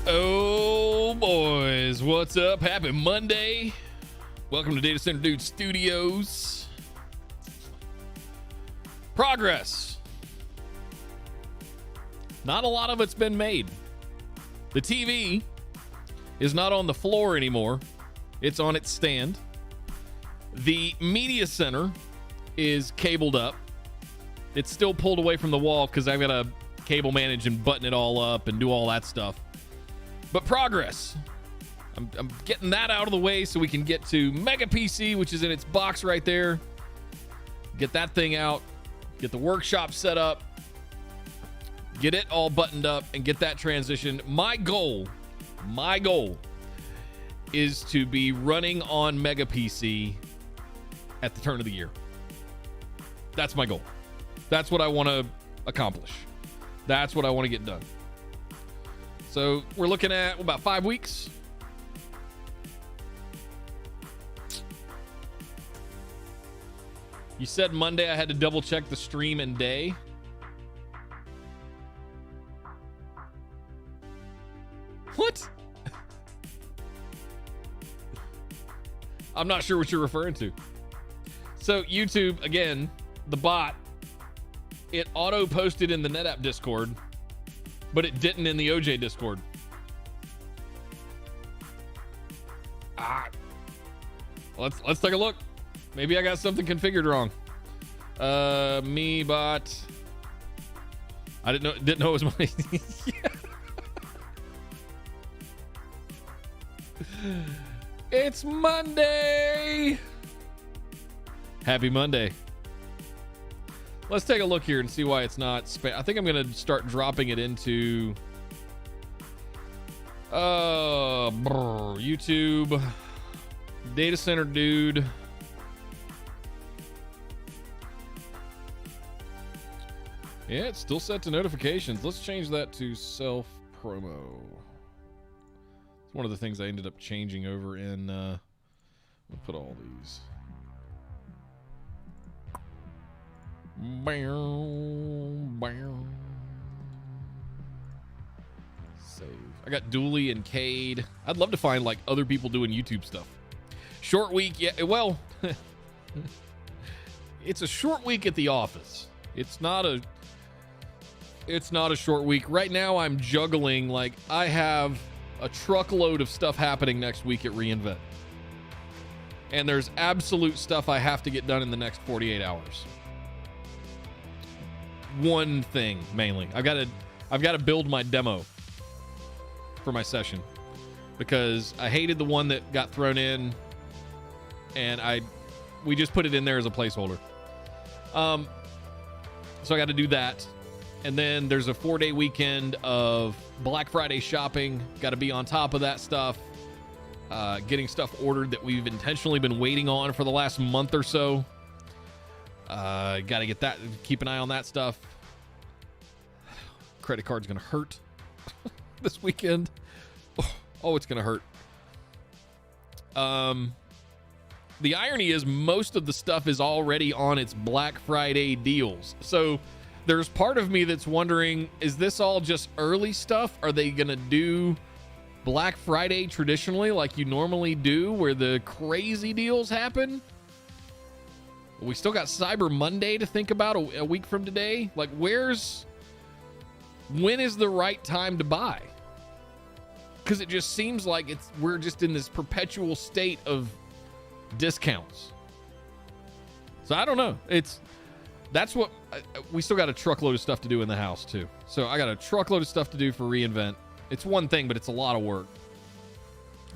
Oh, boys. What's up? Happy Monday. Welcome to Data Center Dude Studios. Progress. Not a lot of it's been made. The TV is not on the floor anymore. It's on its stand. The media center is cabled up. It's still pulled away from the wall because I've got to cable manage and button it all up and do all that stuff. But progress. I'm getting that out of the way so we can get to Mega PC, which is in its box right there. Get that thing out. Get the workshop set up. Get it all buttoned up and get that transition. My goal is to be running on Mega PC at the turn of the year. That's my goal. That's what I want to accomplish. That's what I want to get done. So we're looking at about 5 weeks. You said Monday. I had to double check the stream and day. What? I'm not sure what you're referring to. So YouTube, again, the bot, it auto posted in the NetApp Discord, but it didn't in the OJ Discord. Let's take a look. Maybe I got something configured wrong. Me bot. I didn't know it was my. It's Monday. Happy Monday. Let's take a look here and see why it's not. I think I'm going to start dropping it into YouTube, Data Center Dude. Yeah, it's still set to notifications. Let's change that to self promo. It's one of the things I ended up changing over in. We'll put all these. Save. I got Dooley and Cade. I'd love to find like other people doing YouTube stuff. Short week, yeah. Well, it's a short week at the office. It's not a short week. Right now I'm juggling, like I have a truckload of stuff happening next week at reInvent. And there's absolute stuff I have to get done in the next 48 hours. One thing mainly. I've got to build my demo for my session because I hated the one that got thrown in and we just put it in there as a placeholder. So I got to do that. And then there's a 4-day weekend of Black Friday shopping. Got to be on top of that stuff. Getting stuff ordered that we've intentionally been waiting on for the last month or so. Got to get that. Keep an eye on that stuff. Credit card's going to hurt this weekend. Oh, it's going to hurt. The irony is most of the stuff is already on its Black Friday deals. So there's part of me that's wondering, is this all just early stuff? Are they going to do Black Friday traditionally like you normally do where the crazy deals happen? We still got Cyber Monday to think about a week from today. Like, when is the right time to buy? Because it just seems like we're just in this perpetual state of discounts. So I don't know. We still got a truckload of stuff to do in the house too. So I got a truckload of stuff to do for reInvent. It's one thing, but it's a lot of work.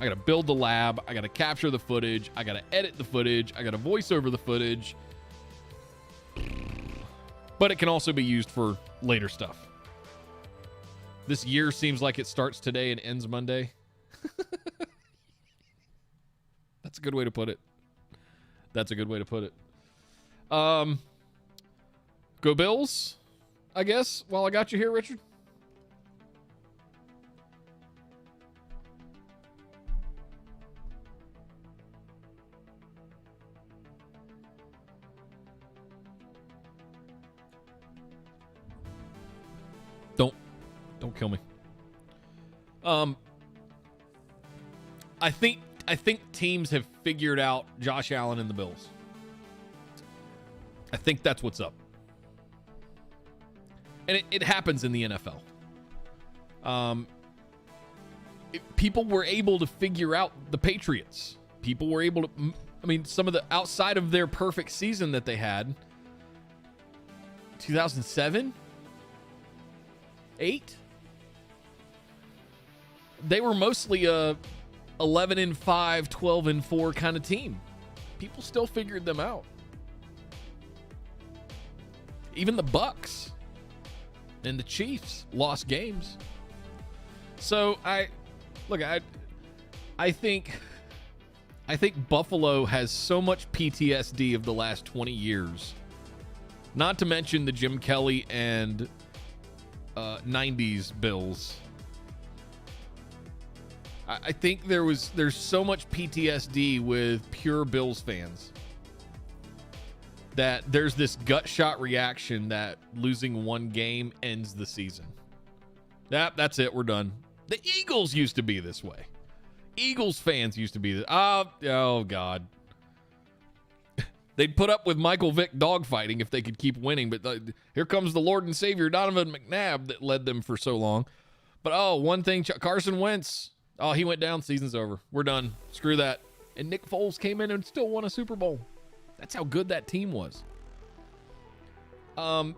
I got to build the lab. I got to capture the footage. I got to edit the footage. I got to voice over the footage. But it can also be used for later stuff. This year seems like it starts today and ends Monday. That's a good way to put it. Go Bills, I guess, while I got you here, Richard. Don't kill me. I think teams have figured out Josh Allen and the Bills. I think that's what's up. And it happens in the NFL. People were able to figure out the Patriots. People were able to, some of the outside of their perfect season that they had, 2007, 8, they were mostly a 11-5, 12-4 kind of team. People still figured them out. Even the Bucks and the Chiefs lost games. So I think Buffalo has so much PTSD of the last 20 years. Not to mention the Jim Kelly and 90s Bills. I think there's so much PTSD with pure Bills fans that there's this gut shot reaction that losing one game ends the season. That's it. We're done. The Eagles used to be this way. Eagles fans used to be this. Oh God. They'd put up with Michael Vick dogfighting if they could keep winning, but here comes the Lord and Savior Donovan McNabb that led them for so long. But one thing, Carson Wentz. Oh, he went down. Season's over. We're done. Screw that. And Nick Foles came in and still won a Super Bowl. That's how good that team was. I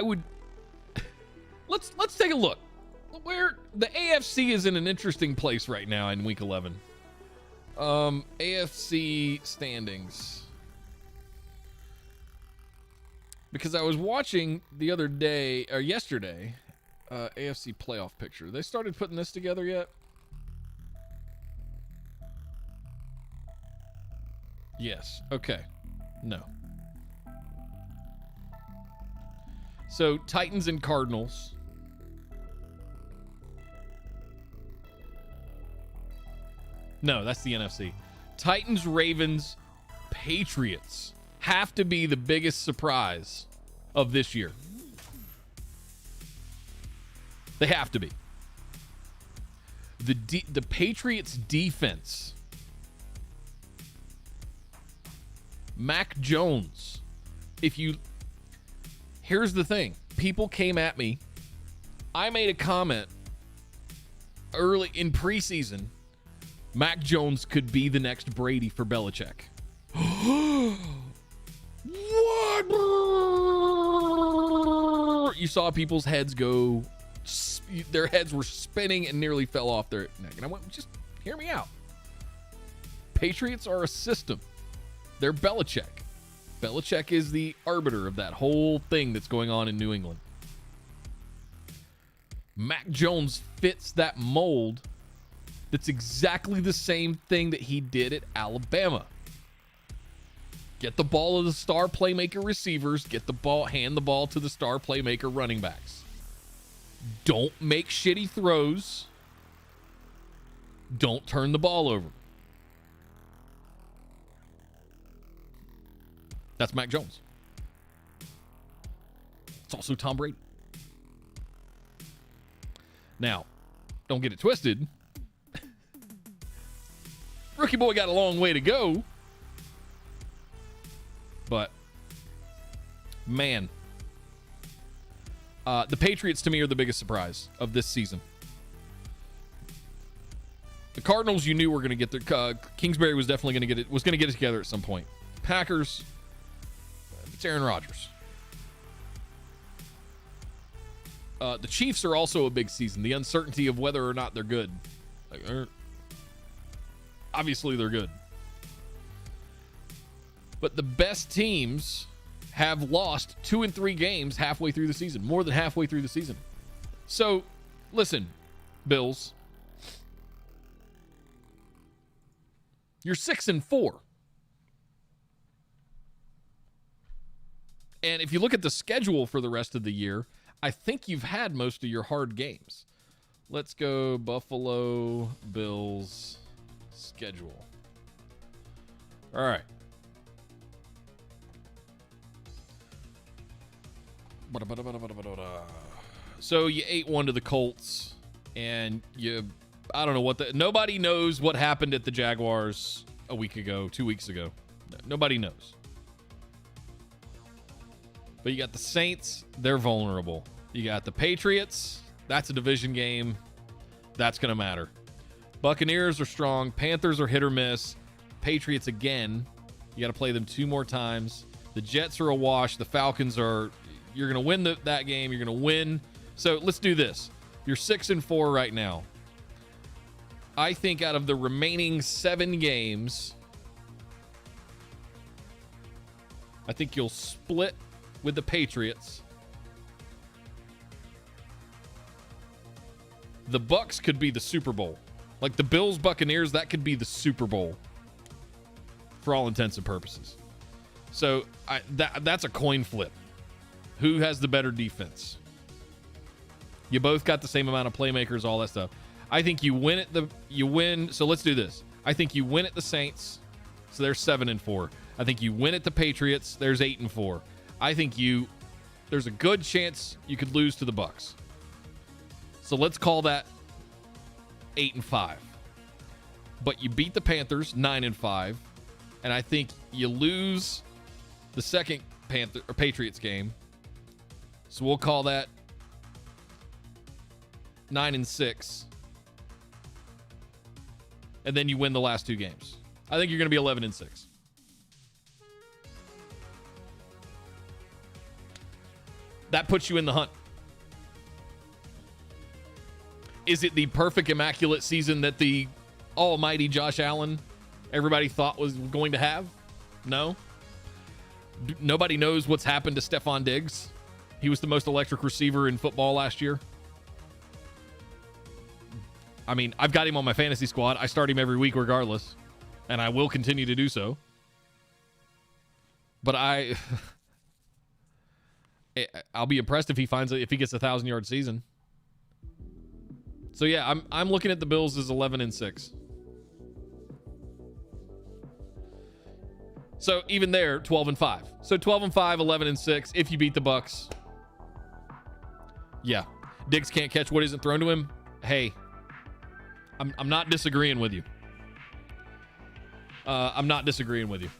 would let's take a look. Where the AFC is in an interesting place right now in week 11. AFC standings. Because I was watching the other day or yesterday, AFC playoff picture. They started putting this together yet? Yes. Okay. No. So Titans and Cardinals. No, that's the NFC. Titans, Ravens, Patriots have to be the biggest surprise of this year. They have to be. The Patriots defense. Mac Jones. Here's the thing. People came at me. I made a comment early in preseason. Mac Jones could be the next Brady for Belichick. What? You saw people's heads go. Their heads were spinning and nearly fell off their neck. And I went, just hear me out. Patriots are a system. They're Belichick. Belichick is the arbiter of that whole thing that's going on in New England. Mac Jones fits that mold. That's exactly the same thing that he did at Alabama. Get the ball to the star playmaker receivers. Hand the ball to the star playmaker running backs. Don't make shitty throws. Don't turn the ball over. That's Mac Jones. It's also Tom Brady. Now, don't get it twisted. Rookie boy got a long way to go. But, man, the Patriots to me are the biggest surprise of this season. The Cardinals, you knew were going to get their. Kingsbury was definitely going to get it. Was going to get it together at some point. Packers, it's Aaron Rodgers. The Chiefs are also a big season. The uncertainty of whether or not they're good. Obviously, they're good. But the best teams have lost 2 and 3 games halfway through the season, more than halfway through the season. So, listen, Bills, you're 6 and 4. And if you look at the schedule for the rest of the year, I think you've had most of your hard games. Let's go Buffalo Bills schedule. All right. So you 8-1 to the Colts, and I don't know nobody knows what happened at the Jaguars a week ago, 2 weeks ago. Nobody knows. But you got the Saints, they're vulnerable. You got the Patriots, that's a division game. That's going to matter. Buccaneers are strong. Panthers are hit or miss. Patriots, again, you got to play them 2 more times. The Jets are a wash. The Falcons are, you're going to win that game. You're going to win. So let's do this. You're 6 and 4 right now. I think out of the remaining 7 games, I think you'll split with the Patriots. The Bucs could be the Super Bowl. Like the Bills Buccaneers, that could be the Super Bowl for all intents and purposes. So that's a coin flip. Who has the better defense? You both got the same amount of playmakers, all that stuff. I think you win at so let's do this. I think you win at the Saints, so they're 7 and 4. I think you win at the Patriots, there's 8 and 4. I think there's a good chance you could lose to the Bucs. So let's call that 8 and 5. But you beat the Panthers 9 and 5, and I think you lose the second Patriots game. So we'll call that 9 and 6. And then you win the last 2 games. I think you're going to be 11 and 6. That puts you in the hunt. Is it the perfect, immaculate season that the almighty Josh Allen everybody thought was going to have? No. Nobody knows what's happened to Stephon Diggs. He was the most electric receiver in football last year. I mean, I've got him on my fantasy squad. I start him every week regardless, and I will continue to do so. But I'll be impressed if he gets a 1,000-yard season. So yeah, I'm looking at the Bills as 11 and 6. So even there, 12 and 5. So 12 and 5, 11 and 6. If you beat the Bucs, yeah, Diggs can't catch what isn't thrown to him. Hey, I'm not disagreeing with you. I'm not disagreeing with you.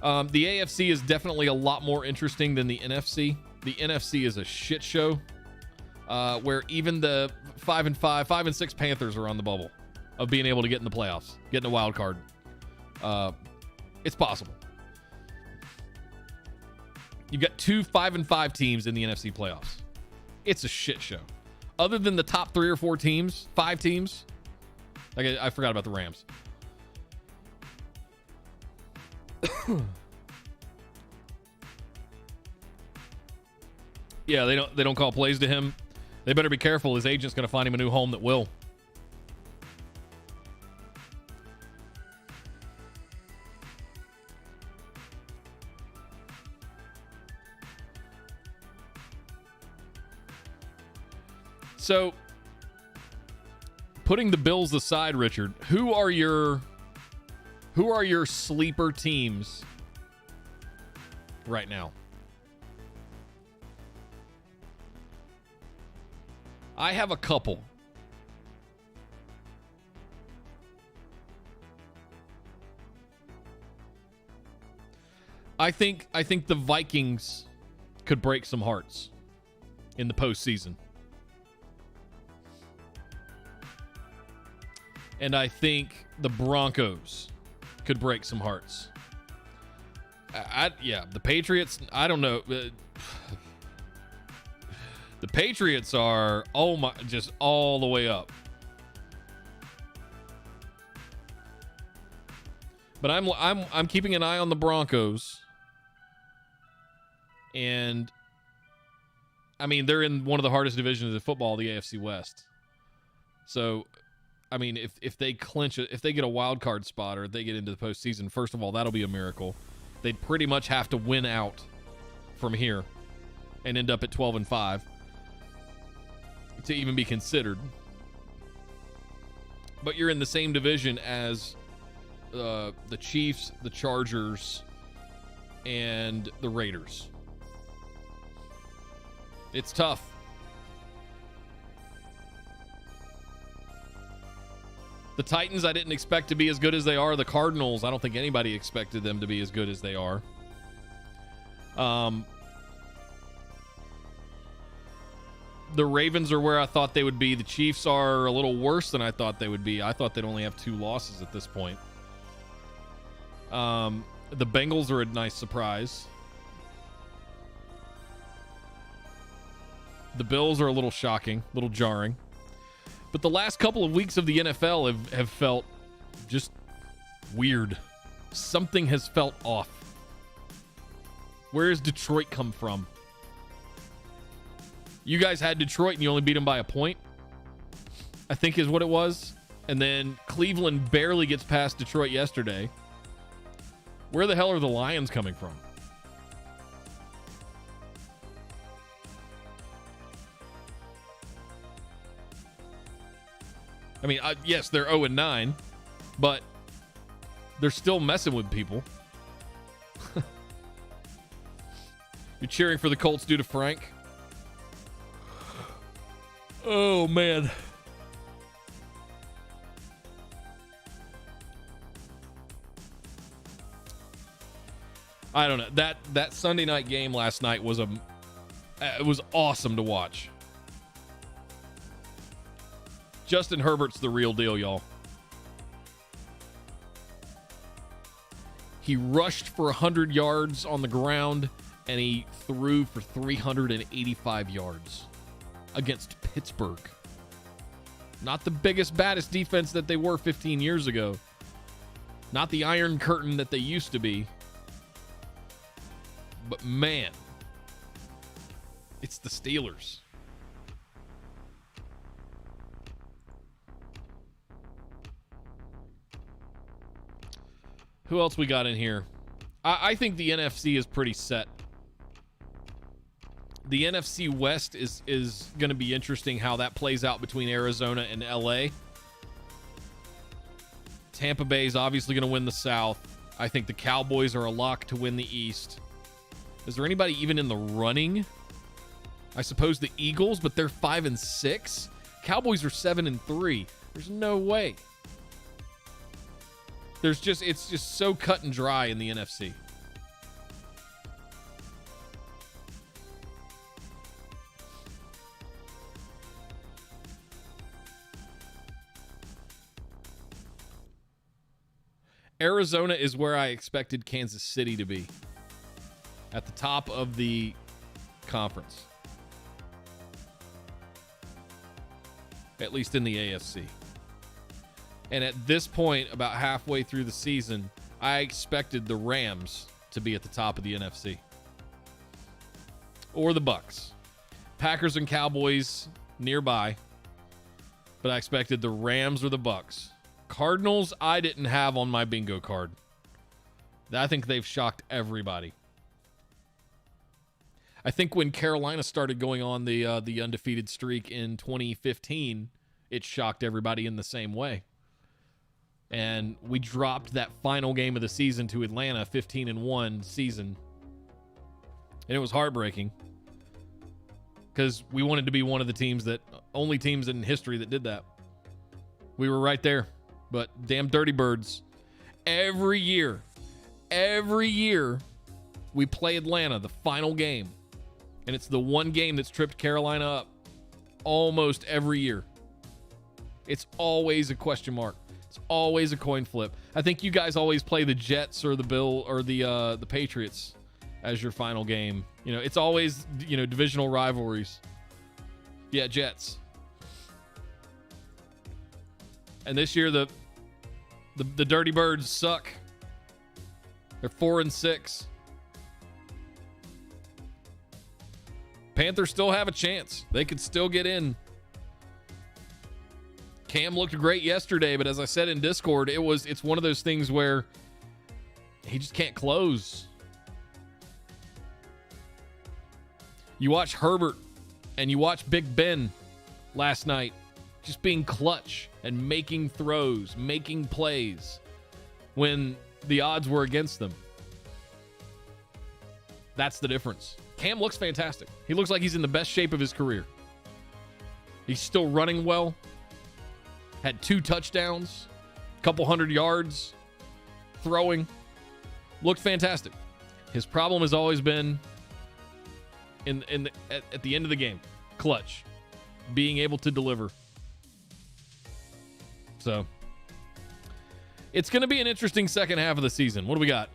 The AFC is definitely a lot more interesting than the NFC. The NFC is a shit show, where even the 5 and 6 Panthers are on the bubble of being able to get in the playoffs, getting a wild card. It's possible. You've got 2 5 and 5 teams in the NFC playoffs. It's a shit show. Other than the top 3 or 4 teams, 5 teams, like I forgot about the Rams. Yeah, they don't call plays to him. They better be careful. His agent's going to find him a new home that will. So, putting the Bills aside, Richard, who are your sleeper teams right now? I have a couple. I think the Vikings could break some hearts in the postseason. And I think the Broncos could break some hearts. The Patriots, I don't know. The Patriots are, just all the way up. But I'm keeping an eye on the Broncos. And I mean, they're in one of the hardest divisions of football, the AFC West. So, I mean, if they clinch it, if they get a wild card spot or if they get into the postseason, first of all, that'll be a miracle. They'd pretty much have to win out from here and end up at 12-5 to even be considered. But you're in the same division as the Chiefs, the Chargers, and the Raiders. It's tough. The Titans I didn't expect to be as good as they are. The Cardinals, I don't think anybody expected them to be as good as they are. The Ravens are where I thought they would be. The Chiefs are a little worse than I thought they would be. I thought they'd only have 2 losses at this point. The Bengals are a nice surprise. The Bills are a little shocking, a little jarring. But the last couple of weeks of the NFL have felt just weird. Something has felt off. Where has Detroit come from? You guys had Detroit and you only beat them by a point, I think is what it was. And then Cleveland barely gets past Detroit yesterday. Where the hell are the Lions coming from? I mean, yes, they're 0-9, but they're still messing with people. You're cheering for the Colts due to Frank? Oh, man. I don't know. That Sunday night game last night was it was awesome to watch. Justin Herbert's the real deal, y'all. He rushed for 100 yards on the ground, and he threw for 385 yards against Pittsburgh. Not the biggest, baddest defense that they were 15 years ago. Not the Iron Curtain that they used to be. But man, it's the Steelers. Who else we got in here? I think the NFC is pretty set. The NFC West is going to be interesting how that plays out between Arizona and LA. Tampa Bay is obviously going to win the South. I think the Cowboys are a lock to win the East. Is there anybody even in the running? I suppose the Eagles, but they're 5-6. Cowboys are 7-3. There's no way. It's just so cut and dry in the NFC. Arizona is where I expected Kansas City to be. At the top of the conference. At least in the AFC. And at this point, about halfway through the season, I expected the Rams to be at the top of the NFC. Or the Bucks. Packers and Cowboys nearby. But I expected the Rams or the Bucks. Cardinals, I didn't have on my bingo card. I think they've shocked everybody. I think when Carolina started going on the undefeated streak in 2015, it shocked everybody in the same way. And we dropped that final game of the season to Atlanta, 15-1 season. And it was heartbreaking because we wanted to be one of the only teams in history that did that. We were right there, but damn Dirty Birds. Every year, we play Atlanta, the final game. And it's the one game that's tripped Carolina up almost every year. It's always a question mark. It's always a coin flip. I think you guys always play the Jets or the Patriots as your final game. You know, it's always, divisional rivalries. Yeah, Jets. And this year the Dirty Birds suck. They're 4-6. Panthers still have a chance. They could still get in. Cam looked great yesterday, but as I said in Discord, it's one of those things where he just can't close. You watch Herbert and you watch Big Ben last night just being clutch and making throws, making plays when the odds were against them. That's the difference. Cam looks fantastic. He looks like he's in the best shape of his career. He's still running well. Had 2 touchdowns, a couple 100 yards, throwing. Looked fantastic. His problem has always been at the end of the game, clutch, being able to deliver. So it's going to be an interesting second half of the season. What do we got?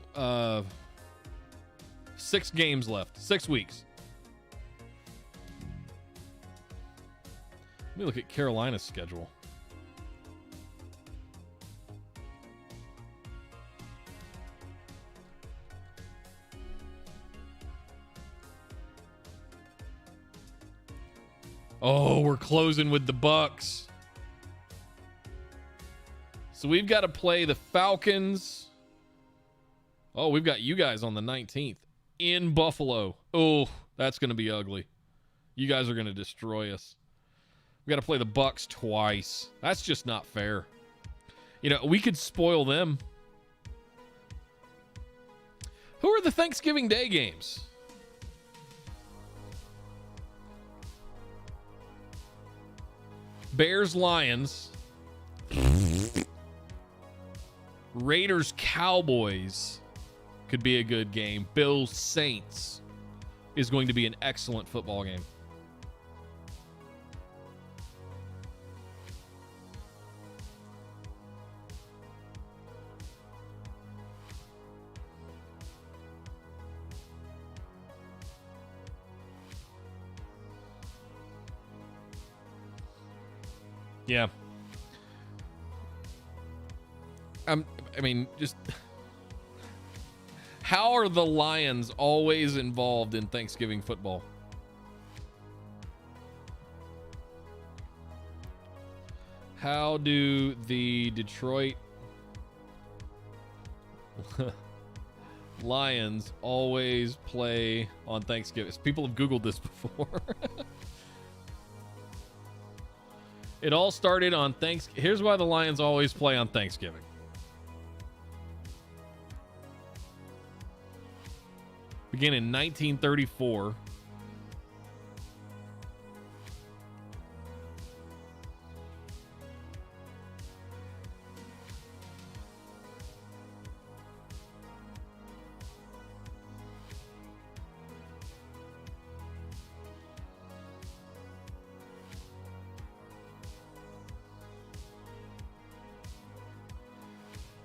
6 games left. 6 weeks. Let me look at Carolina's schedule. Oh, we're closing with the Bucks. So we've got to play the Falcons. Oh, we've got you guys on the 19th in Buffalo. Oh, that's going to be ugly. You guys are going to destroy us. We got to play the Bucks twice. That's just not fair. We could spoil them. Who are the Thanksgiving Day games? Bears, Lions. Raiders, Cowboys could be a good game. Bills, Saints is going to be an excellent football game. Yeah. Just how are the Lions always involved in Thanksgiving football? How do the Detroit Lions always play on Thanksgiving? People have Googled this before. It all started on Thanksgiving. Here's why the Lions always play on Thanksgiving. Began in 1934.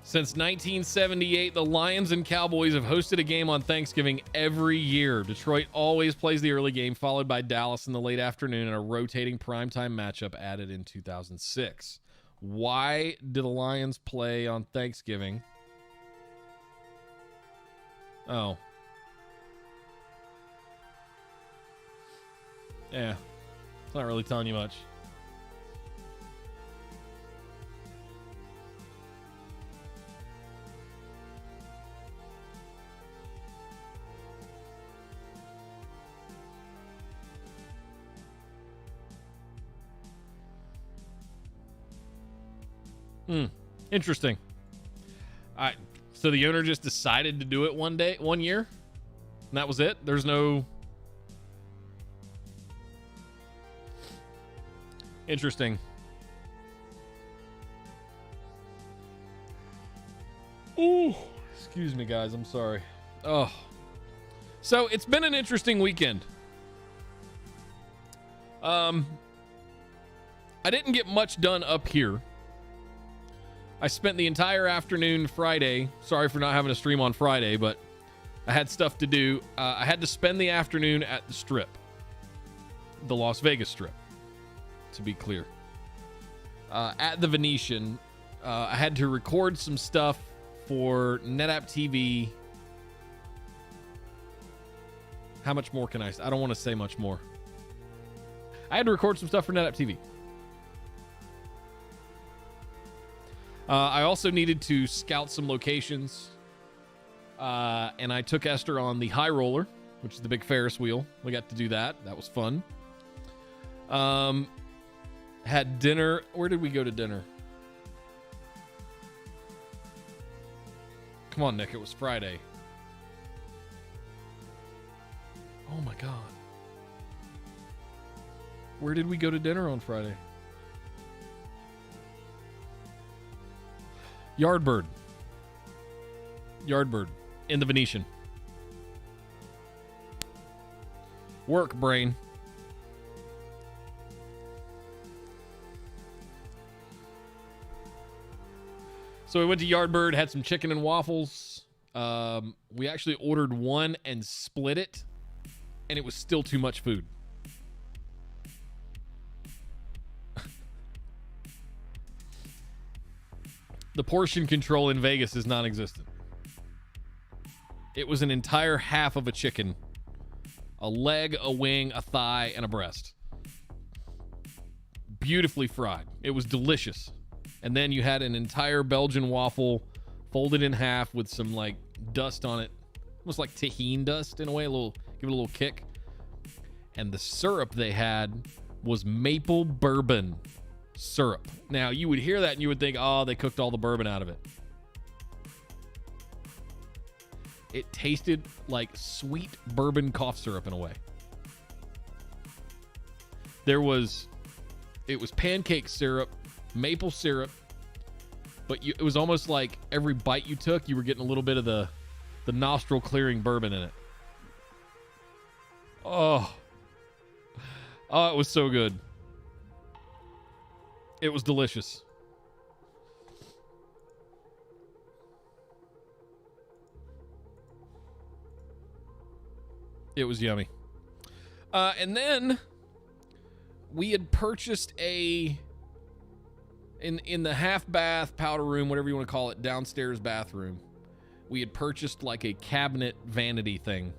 Since 1978, the Lions and Cowboys have hosted a game on Thanksgiving every year. Detroit always plays the early game, followed by Dallas in the late afternoon, and a rotating primetime matchup added in 2006. Why do the Lions play on Thanksgiving? Oh. Yeah. It's not really telling you much. Interesting. So the owner just decided to do it one year, and that was it. There's no. Interesting. Ooh, excuse me, guys. I'm sorry. Oh, so it's been an interesting weekend. I didn't get much done up here. I spent the entire afternoon Friday. Sorry for not having a stream on Friday, but I had stuff to do. I had to spend the afternoon at the Strip, the Las Vegas Strip, to be clear. At the Venetian, I had to record some stuff for NetApp TV. How much more can I say? I don't want to say much more. I had to record some stuff for NetApp TV. I also needed to scout some locations. And I took Esther on the High Roller, which is the big Ferris wheel. We got to do that. That was fun. Had dinner. Where did we go to dinner? Come on, Nick. It was Friday. Oh my God. Where did we go to dinner on Friday? Yardbird in the Venetian. Work, brain. So we went to Yardbird, had some chicken and waffles. We actually ordered one and split it, and it was still too much food. The portion control in Vegas is non-existent. It was an entire half of a chicken, a leg, a wing, a thigh, and a breast. Beautifully fried. It was delicious. And then you had an entire Belgian waffle folded in half with some like dust on it. Almost like tahini dust in a way, give it a little kick. And the syrup they had was maple bourbon syrup. Now, you would hear that and you would think, oh, they cooked all the bourbon out of it. It tasted like sweet bourbon cough syrup in a way. It was pancake syrup, maple syrup, but it was almost like every bite you took, you were getting a little bit of the nostril clearing bourbon in it. Oh, it was so good. It was delicious. It was yummy. And then we had purchased in the half bath, powder room, whatever you want to call it, downstairs bathroom. We had purchased like a cabinet vanity thing.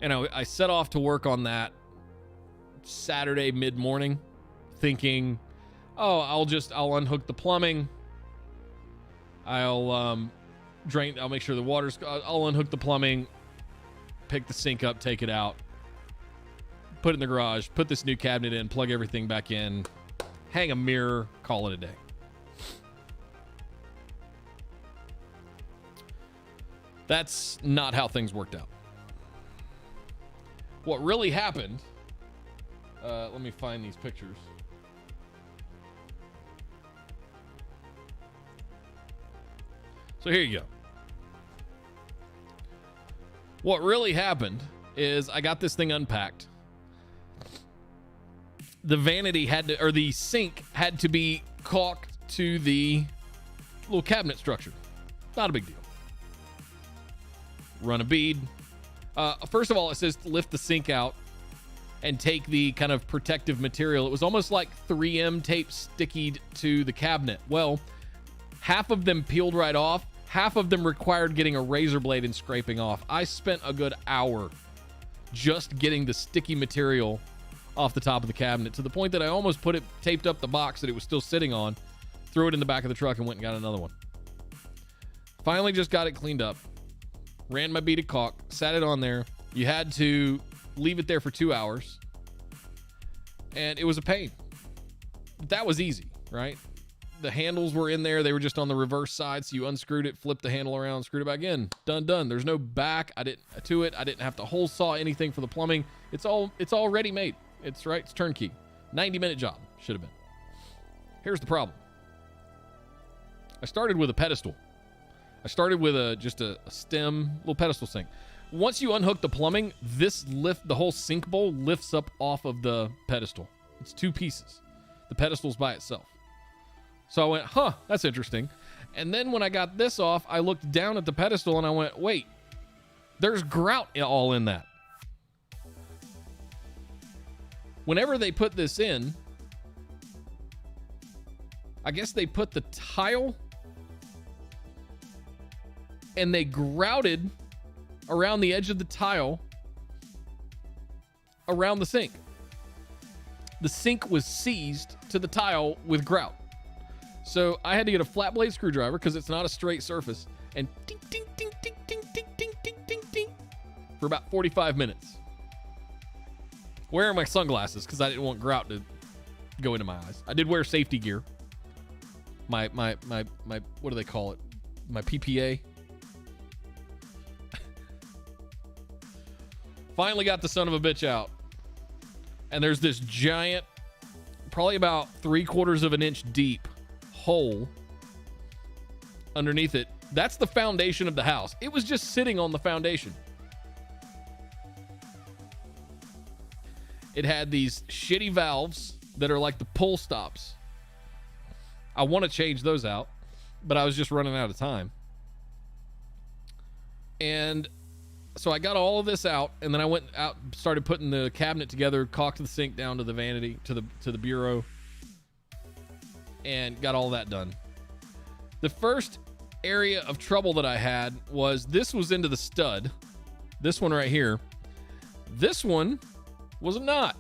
And I set off to work on that Saturday mid-morning, thinking, oh, I'll unhook the plumbing. I'll make sure the water's, I'll unhook the plumbing, pick the sink up, take it out, put it in the garage, put this new cabinet in, plug everything back in, hang a mirror, call it a day. That's not how things worked out. What really happened, let me find these pictures. So here you go. What really happened is I got this thing unpacked. The vanity the sink had to be caulked to the little cabinet structure. Not a big deal. Run a bead. First of all, it says to lift the sink out and take the kind of protective material. It was almost like 3M tape stickied to the cabinet. Well, half of them peeled right off. Half of them required getting a razor blade and scraping off. I spent a good hour just getting the sticky material off the top of the cabinet, to the point that I almost taped up the box that it was still sitting on, threw it in the back of the truck, and went and got another one. Finally just got it cleaned up. Ran my bead of caulk, sat it on there. You had to leave it there for 2 hours. And it was a pain. But that was easy, right? the handles were in there. They were just on the reverse side. So you unscrewed it, flipped the handle around, screwed it back in. Done. There's no back. I didn't have to hole saw anything for the plumbing. It's all ready made. It's right. It's turnkey. 90-minute job. Should have been. Here's the problem. I started with a pedestal. I started with just a stem, little pedestal sink. Once you unhook the plumbing, the whole sink bowl lifts up off of the pedestal. It's 2 pieces. The pedestal's by itself. So I went, that's interesting. And then when I got this off, I looked down at the pedestal and I went, wait, there's grout all in that. Whenever they put this in, I guess they put the tile and they grouted around the edge of the tile around the sink. The sink was seized to the tile with grout. So I had to get a flat blade screwdriver because it's not a straight surface and ding, ding, ding, ding, ding, ding, ding, ding, ding, ding, for about 45 minutes. Wearing my sunglasses because I didn't want grout to go into my eyes. I did wear safety gear. My what do they call it? My PPA. Finally got the son of a bitch out. And there's this giant, probably about 3/4 of an inch deep hole underneath it. That's the foundation of the house. It was just sitting on the foundation. It had these shitty valves that are like the pull stops. I want to change those out, but I was just running out of time. And so I got all of this out, and then I went out, started putting the cabinet together, caulked the sink down to the vanity, to the bureau, and got all that done. The first area of trouble that I had was this was into the stud. This one right here. This one was not.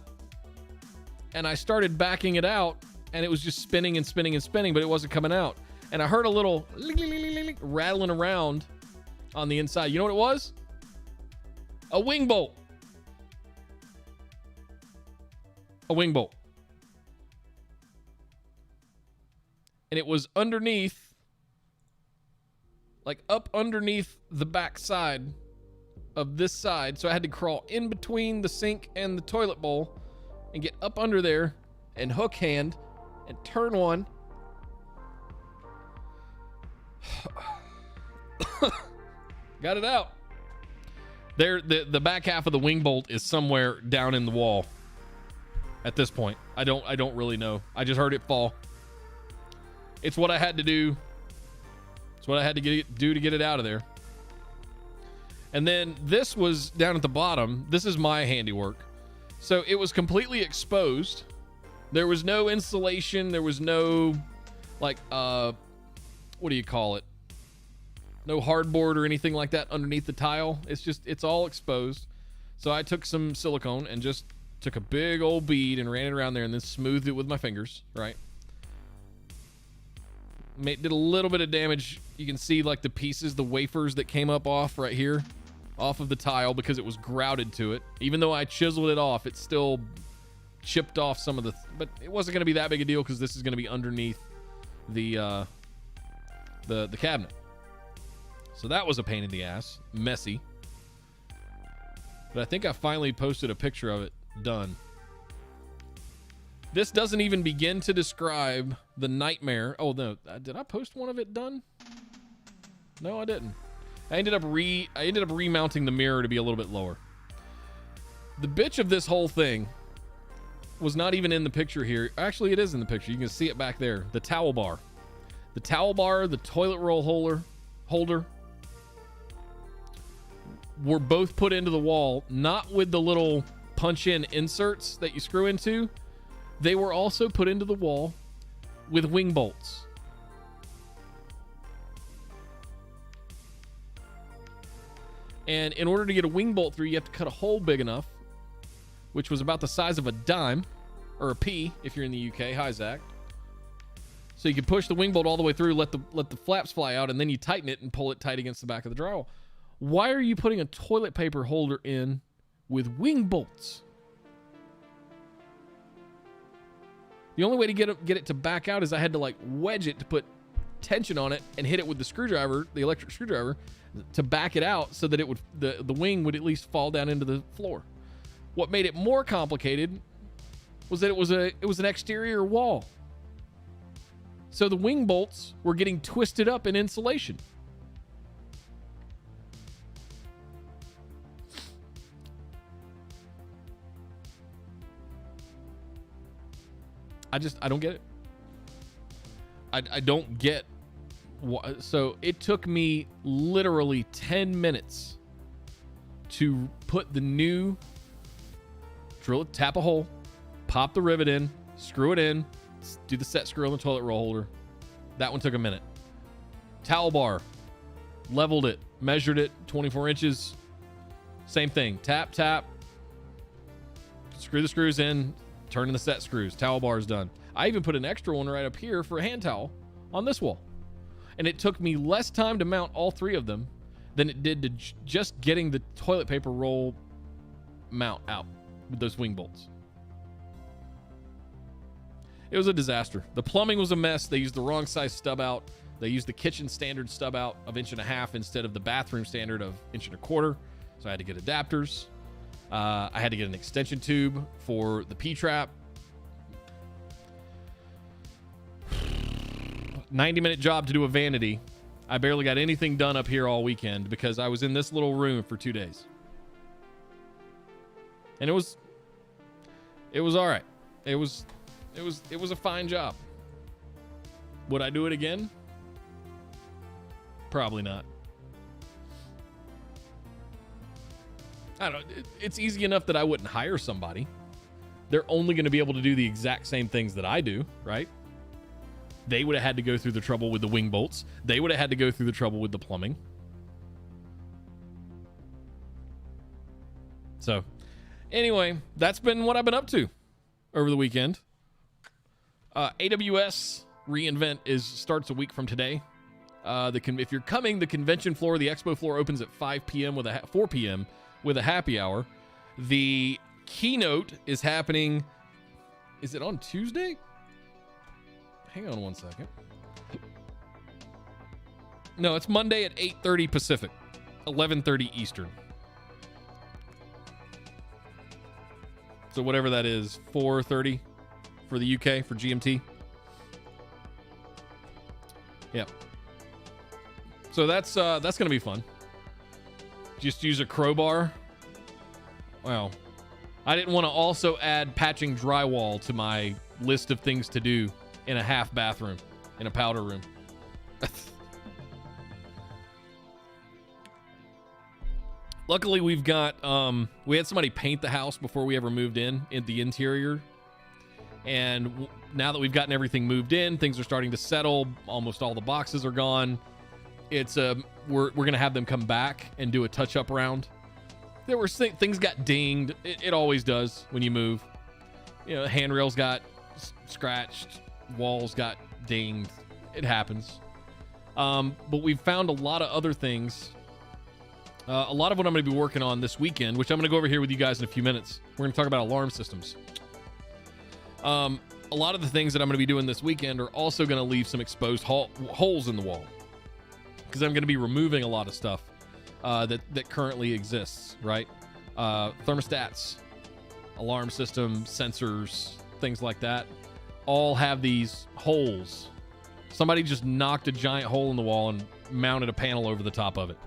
And I started backing it out, and it was just spinning and spinning and spinning, but it wasn't coming out. And I heard a little rattling around on the inside. You know what it was? A wing bolt. A wing bolt. And it was underneath, like up underneath the back side of this side. So I had to crawl in between the sink and the toilet bowl and get up under there and hook hand and turn one. Got it out. There, the back half of the wing bolt is somewhere down in the wall at this point. I don't really know. I just heard it fall. It's what I had to do. It's what I had to do to get it out of there. And then this was down at the bottom. This is my handiwork. So it was completely exposed. There was no insulation. There was no, like, what do you call it? No hardboard or anything like that underneath the tile. It's all exposed. So I took some silicone and just took a big old bead and ran it around there and then smoothed it with my fingers, right? Did a little bit of damage. You can see like the pieces, the wafers that came up off right here, off of the tile because it was grouted to it. Even though I chiseled it off, it still chipped off some of the, but it wasn't going to be that big a deal because this is going to be underneath the cabinet. So that was a pain in the ass, messy. But I think I finally posted a picture of it done. This doesn't even begin to describe the nightmare. Oh no, did I post one of it done? No, I didn't. I ended up remounting the mirror to be a little bit lower. The bitch of this whole thing was not even in the picture here. Actually, it is in the picture. You can see it back there. The towel bar. The towel bar, the toilet roll holder were both put into the wall, not with the little punch-in inserts that you screw into. They were also put into the wall with wing bolts. And in order to get a wing bolt through, you have to cut a hole big enough, which was about the size of a dime, or a pea if you're in the UK. Hi, Zach. So you can push the wing bolt all the way through, let the flaps fly out, and then you tighten it and pull it tight against the back of the drywall. Why are you putting a toilet paper holder in with wing bolts? The only way to get it to back out is I had to like wedge it to put tension on it and hit it with the screwdriver, the electric screwdriver, to back it out so that it would the wing would at least fall down into the floor. What made it more complicated was that it was an exterior wall. So the wing bolts were getting twisted up in insulation. I don't get it. I don't get what. So it took me literally 10 minutes to put the new drill it, tap a hole, pop the rivet in, screw it in, do the set screw on the toilet roll holder. That one took a minute. Towel bar, leveled it, measured it, 24 inches. Same thing. Tap, tap, screw the screws in, turn in the set screws. Towel bar is done. I even put an extra one right up here for a hand towel on this wall. And it took me less time to mount all three of them than it did to just getting the toilet paper roll mount out with those wing bolts. It was a disaster. The plumbing was a mess. They used the wrong size stub out. They used the kitchen standard stub out of 1.5 inches instead of the bathroom standard of 1.25 inches. So I had to get adapters. I had to get an extension tube for the P-trap. 90-minute job to do a vanity. I barely got anything done up here all weekend because I was in this little room for 2 days. And it was all right. It was a fine job. Would I do it again? Probably not. I don't know. It's easy enough that I wouldn't hire somebody. They're only going to be able to do the exact same things that I do, right? They would have had to go through the trouble with the wing bolts. They would have had to go through the trouble with the plumbing. So, anyway, that's been what I've been up to over the weekend. AWS reInvent starts a week from today. If you're coming, the convention floor, the expo floor opens at 5 p.m. 4 p.m. with a happy hour. The keynote is happening. Is it on Tuesday? Hang on one second. No, it's Monday at 8:30 Pacific, 11:30 Eastern. So whatever that is, 4:30 for the UK, for GMT. Yep. So that's going to be fun. Just use a crowbar. Well, I didn't want to also add patching drywall to my list of things to do in a half bathroom, in a powder room. Luckily, we've got, we had somebody paint the house before we ever moved in the interior. And now that we've gotten everything moved in, things are starting to settle. Almost all the boxes are gone. It's, we're going to have them come back and do a touch-up round. There were things got dinged. It always does when you move. You know, handrails got scratched. Walls got dinged. It happens. But we've found a lot of other things. A lot of what I'm going to be working on this weekend, which I'm going to go over here with you guys in a few minutes. We're going to talk about alarm systems. A lot of the things that I'm going to be doing this weekend are also going to leave some exposed holes in the wall, because I'm going to be removing a lot of stuff that currently exists, right? Thermostats, alarm system, sensors, things like that, all have these holes. Somebody just knocked a giant hole in the wall and mounted a panel over the top of it.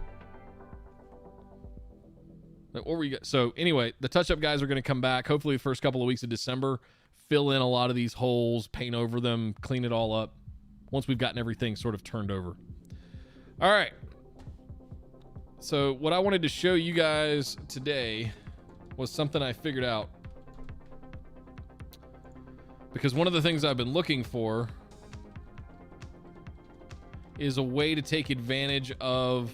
What were you? So anyway, the touch-up guys are going to come back, hopefully the first couple of weeks of December, fill in a lot of these holes, paint over them, clean it all up once we've gotten everything sort of turned over. All right. So what I wanted to show you guys today was something I figured out. Because one of the things I've been looking for is a way to take advantage of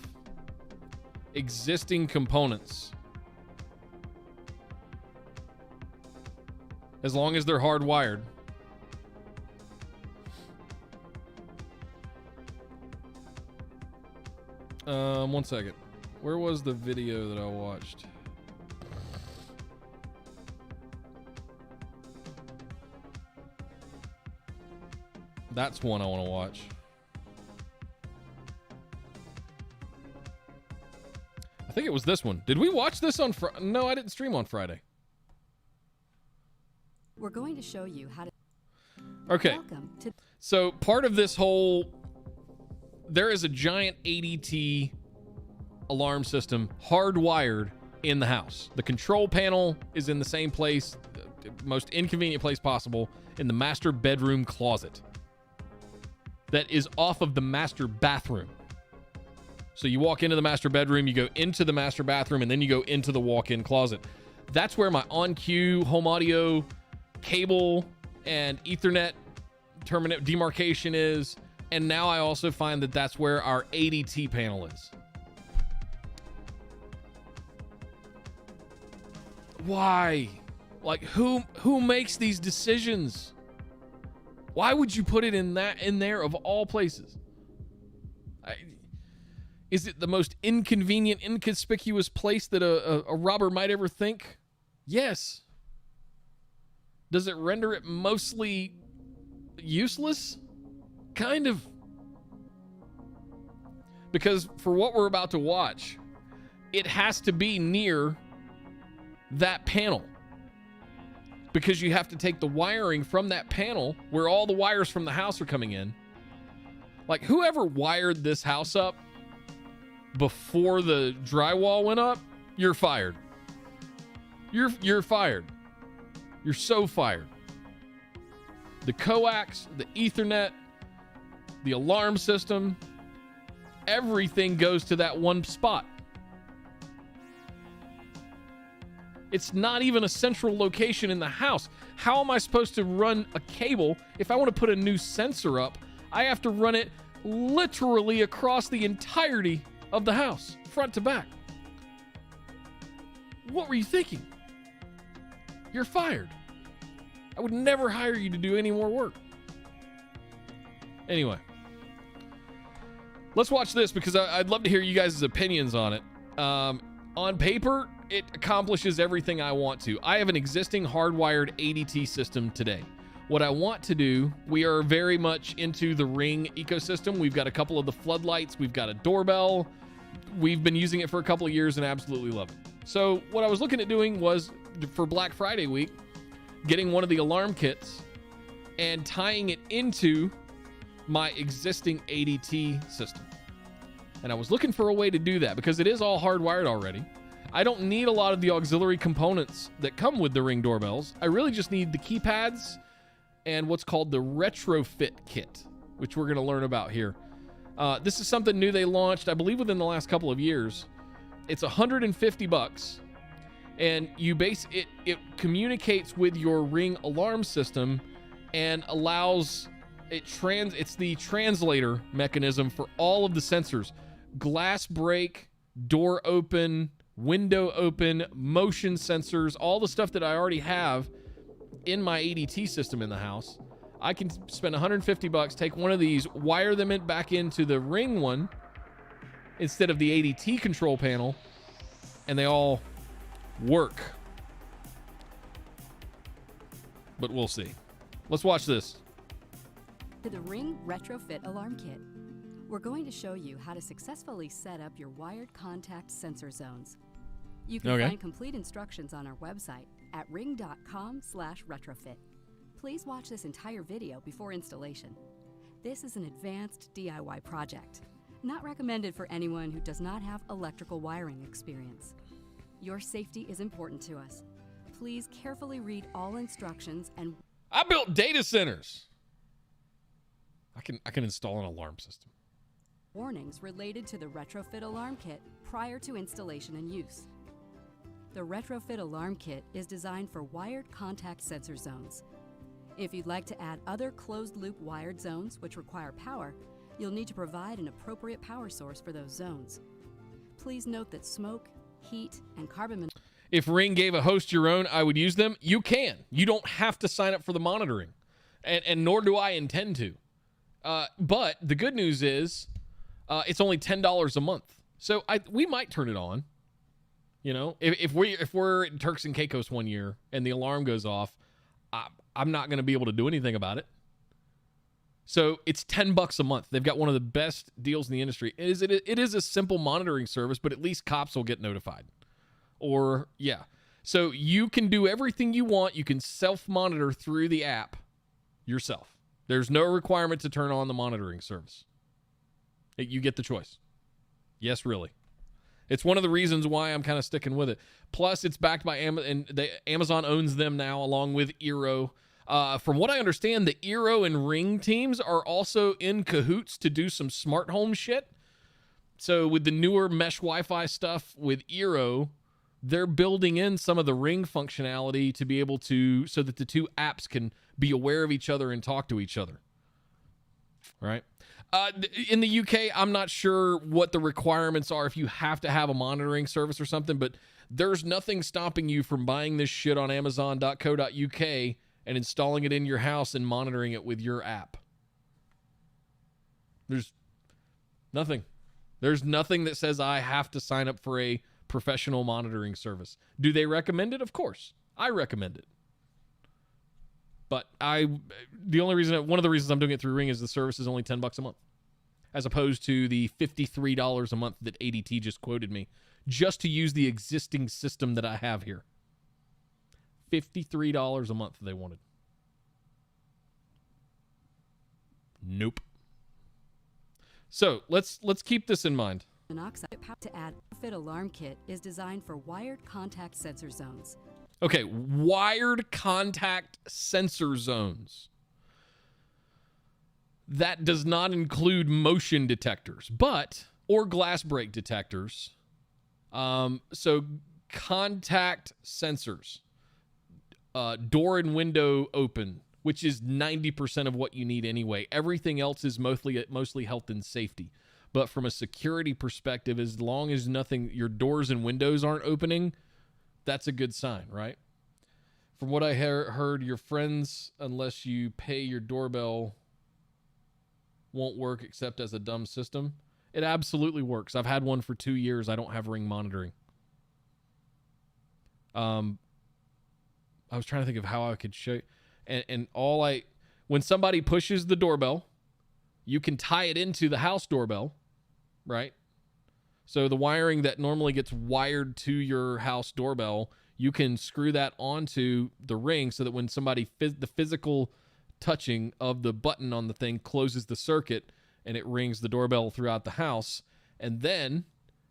existing components, as long as they're hardwired. One second. Where was the video that I watched? That's one I want to watch. I think it was this one. Did we watch this on Friday? No, I didn't stream on Friday. We're going to show you how to... Okay. So part of this whole... There is a giant ADT alarm system hardwired in the house. The control panel is in the same place, the most inconvenient place possible, in the master bedroom closet. That is off of the master bathroom. So you walk into the master bedroom, you go into the master bathroom, and then you go into the walk-in closet. That's where my on-cue home audio cable and Ethernet terminate demarcation is. And now I also find that that's where our ADT panel is. Why? Like, who makes these decisions? Why would you put it in there of all places? Is it the most inconvenient, inconspicuous place that a robber might ever think? Yes. Does it render it mostly useless? Kind of. Because for what we're about to watch, it has to be near that panel. Because you have to take the wiring from that panel where all the wires from the house are coming in. Like, whoever wired this house up before the drywall went up, you're fired. You're fired. You're so fired. The coax, the Ethernet, the alarm system, everything goes to that one spot. It's not even a central location in the house. How am I supposed to run a cable? If I want to put a new sensor up, I have to run it literally across the entirety of the house, front to back. What were you thinking? You're fired. I would never hire you to do any more work. Anyway, let's watch this because I'd love to hear you guys' opinions on it. On paper, it accomplishes everything I want to. I have an existing hardwired ADT system today. What I want to do, we are very much into the Ring ecosystem. We've got a couple of the floodlights. We've got a doorbell. We've been using it for a couple of years and absolutely love it. So what I was looking at doing was, for Black Friday week, getting one of the alarm kits and tying it into my existing ADT system. And I was looking for a way to do that because it is all hardwired already. I don't need a lot of the auxiliary components that come with the Ring doorbells. I really just need the keypads and what's called the retrofit kit, which we're going to learn about here. This is something new they launched, I believe, within the last couple of years. It's $150, and it communicates with your Ring alarm system and allows it's the translator mechanism for all of the sensors: glass break, door open, window open, motion sensors, all the stuff that I already have in my ADT system in the house. I can spend $150, take one of these, wire them back into the Ring one instead of the ADT control panel, and they all work. But we'll see. Let's watch this. To the Ring Retrofit Alarm Kit. We're going to show you how to successfully set up your wired contact sensor zones. You can find complete instructions on our website at ring.com/retrofit. Please watch this entire video before installation. This is an advanced DIY project, not recommended for anyone who does not have electrical wiring experience. Your safety is important to us. Please carefully read all instructions and... I built data centers. I can install an alarm system. Warnings related to the Retrofit Alarm Kit prior to installation and use. The Retrofit Alarm Kit is designed for wired contact sensor zones. If you'd like to add other closed-loop wired zones which require power, you'll need to provide an appropriate power source for those zones. Please note that smoke, heat, and carbon... If Ring gave a host your own, I would use them. You can. You don't have to sign up for the monitoring, and nor do I intend to. But the good news is it's only $10 a month. So we might turn it on. You know, if we're in Turks and Caicos one year and the alarm goes off, I'm not going to be able to do anything about it. So it's $10 a month. They've got one of the best deals in the industry. It is a simple monitoring service, but at least cops will get notified. Or, yeah. So you can do everything you want. You can self-monitor through the app yourself. There's no requirement to turn on the monitoring service. You get the choice. Yes, really. It's one of the reasons why I'm kind of sticking with it. Plus, it's backed by Amazon, and Amazon owns them now, along with Eero. From what I understand, the Eero and Ring teams are also in cahoots to do some smart home shit. So with the newer mesh Wi-Fi stuff with Eero, they're building in some of the Ring functionality to be able to, so that the two apps can be aware of each other and talk to each other. All right. In the UK, I'm not sure what the requirements are if you have to have a monitoring service or something, but there's nothing stopping you from buying this shit on Amazon.co.uk and installing it in your house and monitoring it with your app. There's nothing. There's nothing that says I have to sign up for a professional monitoring service. Do they recommend it? Of course. I recommend it. But one of the reasons I'm doing it through Ring is the service is only $10 a month, as opposed to the $53 a month that ADT just quoted me, just to use the existing system that I have here. $53 a month they wanted. Nope. So let's keep this in mind. Monoxide to add fit alarm kit is designed for wired contact sensor zones. Okay, wired contact sensor zones. That does not include motion detectors, or glass break detectors. So contact sensors. Door and window open, which is 90% of what you need anyway. Everything else is mostly health and safety. But from a security perspective, as long as your doors and windows aren't opening, that's a good sign, right? From what I heard, your friends, unless you pay your doorbell, won't work except as a dumb system. It absolutely works. I've had one for 2 years. I don't have Ring monitoring. I was trying to think of how I could show you. And when somebody pushes the doorbell, you can tie it into the house doorbell, right? So the wiring that normally gets wired to your house doorbell, you can screw that onto the Ring so that when the physical touching of the button on the thing closes the circuit and it rings the doorbell throughout the house. And then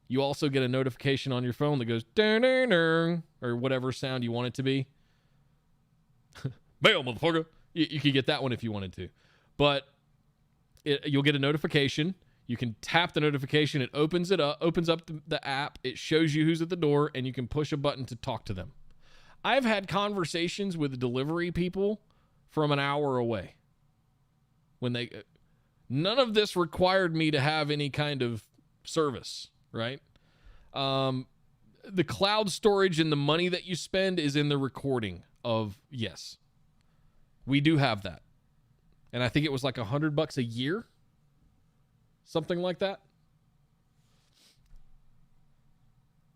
you also get a notification on your phone that goes, or whatever sound you want it to be. Bail, motherfucker. You could get that one if you wanted to. But you'll get a notification. You can tap the notification. It opens up the app. It shows you who's at the door, and you can push a button to talk to them. I've had conversations with delivery people from an hour away. None of this required me to have any kind of service, right? The cloud storage and the money that you spend is in the recording of, yes, we do have that. And I think it was like $100 a year. Something like that.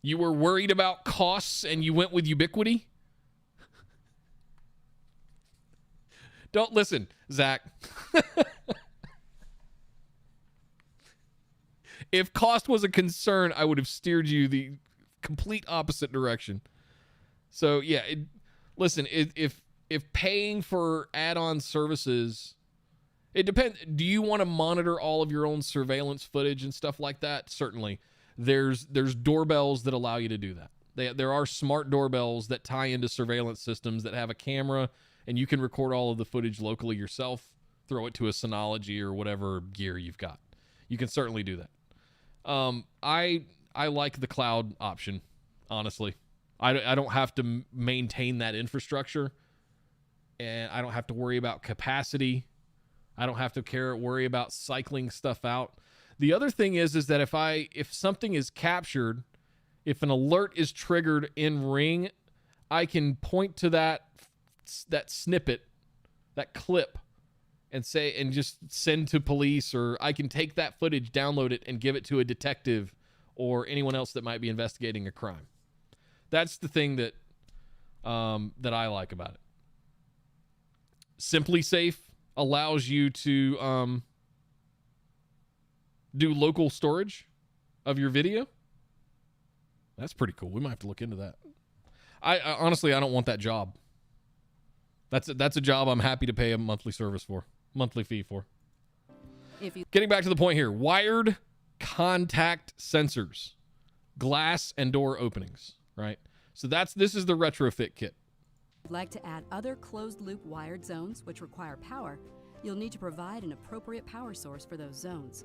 You were worried about costs and you went with Ubiquiti? Don't listen, Zach. If cost was a concern, I would have steered you the complete opposite direction. So, yeah, listen, if paying for add-on services, it depends. Do you want to monitor all of your own surveillance footage and stuff like that? Certainly. There's doorbells that allow you to do that. There are smart doorbells that tie into surveillance systems that have a camera, and you can record all of the footage locally yourself, throw it to a Synology or whatever gear you've got. You can certainly do that. I like the cloud option, honestly. I don't have to maintain that infrastructure, and I don't have to worry about capacity. I don't have to worry about cycling stuff out. The other thing is that if something is captured, if an alert is triggered in Ring, I can point to that snippet, that clip, and just send to police, or I can take that footage, download it, and give it to a detective or anyone else that might be investigating a crime. That's the thing that I like about it. Simply Safe allows you to do local storage of your video. That's pretty cool. We might have to look into that. I honestly, I don't want that job. That's a job I'm happy to pay a monthly fee for. Getting back to the point here, wired contact sensors, glass and door openings, right? So this is the retrofit kit. If you'd like to add other closed-loop wired zones which require power, you'll need to provide an appropriate power source for those zones.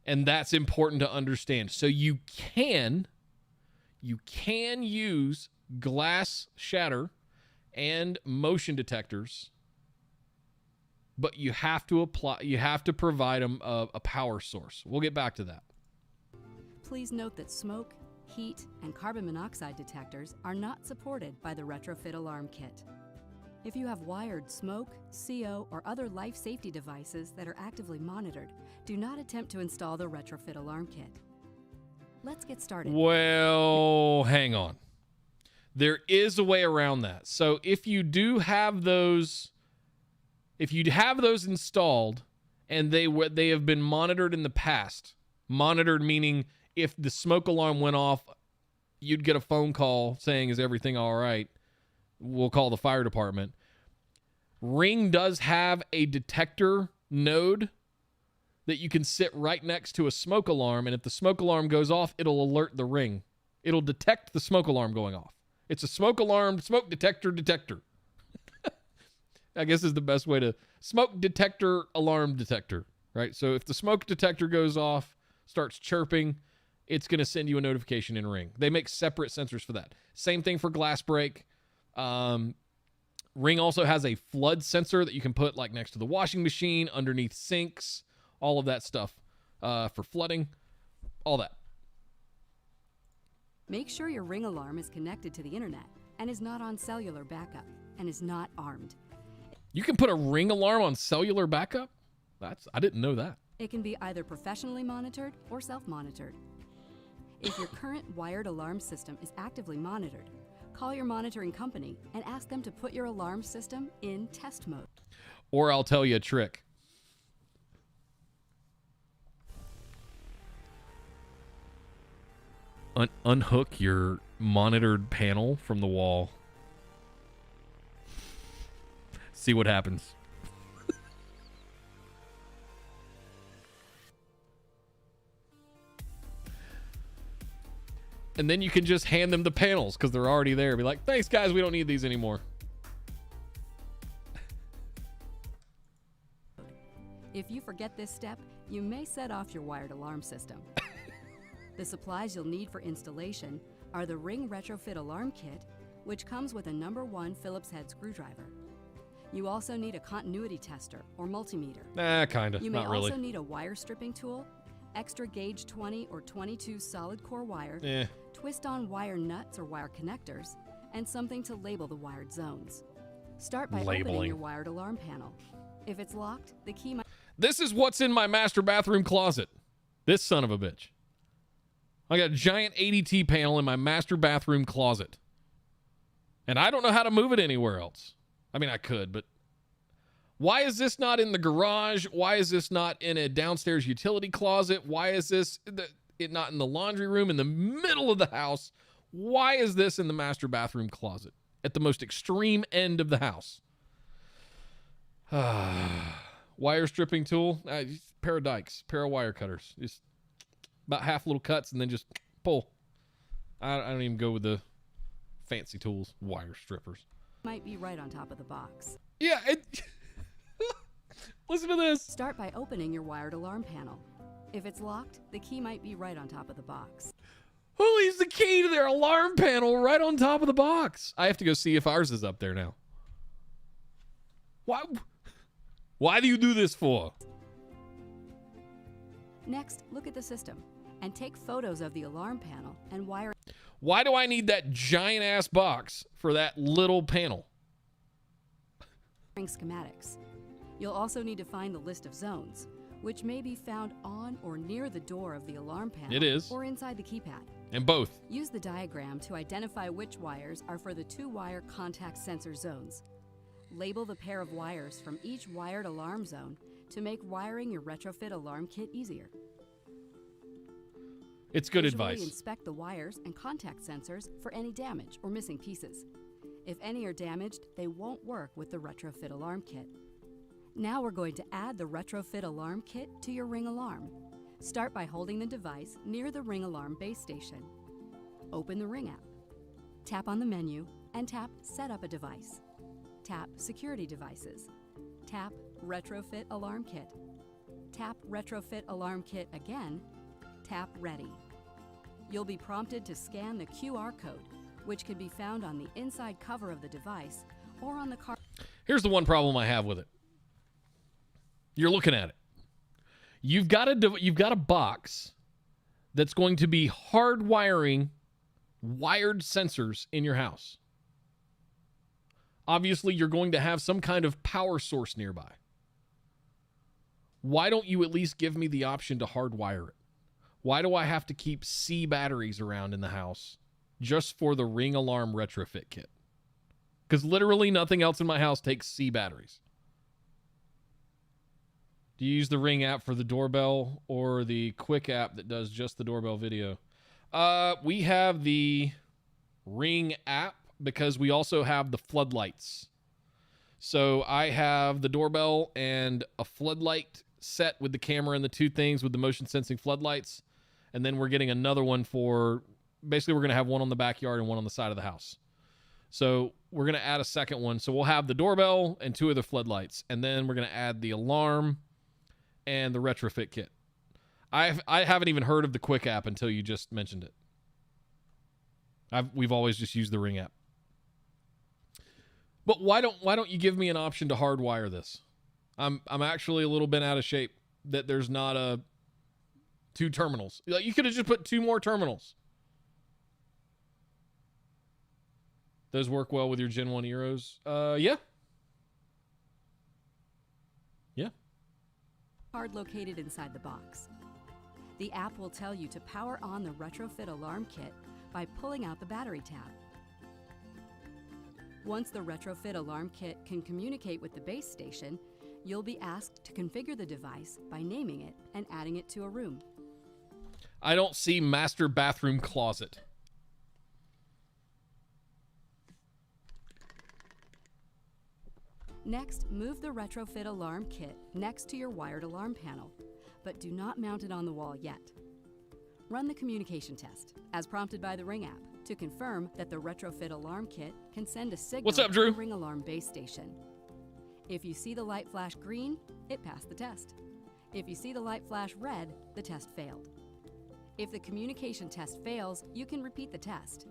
And that's important to understand. So you can use glass shatter and motion detectors, but you have to provide them a power source. We'll get back to that. Please note that smoke, heat, and carbon monoxide detectors are not supported by the retrofit alarm kit. If you have wired smoke, CO, or other life safety devices that are actively monitored, do not attempt to install the retrofit alarm kit. Let's get started. Well, hang on. There is a way around that. So if you do have those, installed and they have been monitored in the past, monitored meaning if the smoke alarm went off, you'd get a phone call saying, is everything all right? We'll call the fire department. Ring does have a detector node that you can sit right next to a smoke alarm, and if the smoke alarm goes off, it'll alert the Ring. It'll detect the smoke alarm going off. It's a smoke alarm, smoke detector. I guess is the best way to... Smoke detector, alarm detector, right? So if the smoke detector goes off, starts chirping, it's going to send you a notification in Ring. They make separate sensors for that. Same thing for glass break. Ring also has a flood sensor that you can put like next to the washing machine, underneath sinks, all of that stuff for flooding, all that. Make sure your Ring alarm is connected to the internet and is not on cellular backup and is not armed. You can put a Ring alarm on cellular backup? I didn't know that. It can be either professionally monitored or self-monitored. If your current wired alarm system is actively monitored, call your monitoring company and ask them to put your alarm system in test mode. Or I'll tell you a trick. Unhook your monitored panel from the wall. See what happens. And then you can just hand them the panels because they're already there. Be like, thanks, guys. We don't need these anymore. If you forget this step, you may set off your wired alarm system. The supplies you'll need for installation are the Ring Retrofit Alarm Kit, which comes with a No. 1 Phillips head screwdriver. You also need a continuity tester or multimeter. Kinda. You may Not really. also need a wire stripping tool, extra gauge 20 or 22 solid core wire, twist-on wire nuts or wire connectors, and something to label the wired zones. Start by opening your wired alarm panel. If it's locked, the key might... This is what's in my master bathroom closet. This son of a bitch. I got a giant ADT panel in my master bathroom closet. And I don't know how to move it anywhere else. I mean, I could, but... Why is this not in the garage? Why is this not in a downstairs utility closet? Why is this it not in the laundry room in the middle of the house? Why is this in the master bathroom closet at the most extreme end of the house? Wire stripping tool, pair of dikes, pair of wire cutters. Just about half little cuts and then just pull. I don't even go with the fancy tools, wire strippers. Might be right on top of the box. Yeah, listen to this. Start by opening your wired alarm panel. If it's locked, the key might be right on top of the box. Who leaves the key to their alarm panel right on top of the box? I have to go see if ours is up there now. Why do you do this for? Next, look at the system and take photos of the alarm panel and wire. Why do I need that giant ass box for that little panel? Schematics. You'll also need to find the list of zones, which may be found on or near the door of the alarm panel. It is. Or inside the keypad. And both. Use the diagram to identify which wires are for the 2-wire contact sensor zones. label the pair of wires from each wired alarm zone to make wiring your retrofit alarm kit easier. It's good Visually advice. Inspect the wires and contact sensors for any damage or missing pieces. If any are damaged, they won't work with the retrofit alarm kit. Now we're going to add the retrofit alarm kit to your Ring alarm. Start by holding the device near the Ring alarm base station. Open the Ring app. Tap on the menu and tap Set up a device. Tap Security devices. Tap Retrofit alarm kit. Tap Retrofit alarm kit again. Tap Ready. You'll be prompted to scan the QR code, which can be found on the inside cover of the device or on the car. Here's the one problem I have with it. You're looking at it. You've got a box that's going to be hardwiring wired sensors in your house. Obviously, you're going to have some kind of power source nearby. Why don't you at least give me the option to hardwire it? Why do I have to keep C batteries around in the house just for the Ring alarm retrofit kit? Because literally nothing else in my house takes C batteries. Do you use the Ring app for the doorbell or the Quick app that does just the doorbell video? We have the Ring app because we also have the floodlights. So I have the doorbell and a floodlight set with the camera and the two things with the motion sensing floodlights. And then we're getting another one for, basically we're going to have one on the backyard and one on the side of the house. So we're going to add a second one. So we'll have the doorbell and two other floodlights. And then we're going to add the alarm and the retrofit kit. I haven't even heard of the Quick app until you just mentioned it. We've always just used the Ring app. But why don't you give me an option to hardwire this? I'm actually a little bit out of shape that there's not two terminals. You could have just put two more terminals. Those work well with your Gen 1 Eros? Yeah. Yeah. Card located inside the box. The app will tell you to power on the retrofit alarm kit by pulling out the battery tab. Once the retrofit alarm kit can communicate with the base station, you'll be asked to configure the device by naming it and adding it to a room. I don't see master bathroom closet. Next, move the retrofit alarm kit next to your wired alarm panel, but do not mount it on the wall yet. Run the communication test, as prompted by the Ring app, to confirm that the retrofit alarm kit can send a signal What's up, Drew? to the Ring alarm base station. If you see the light flash green, it passed the test. If you see the light flash red, the test failed. If the communication test fails, you can repeat the test.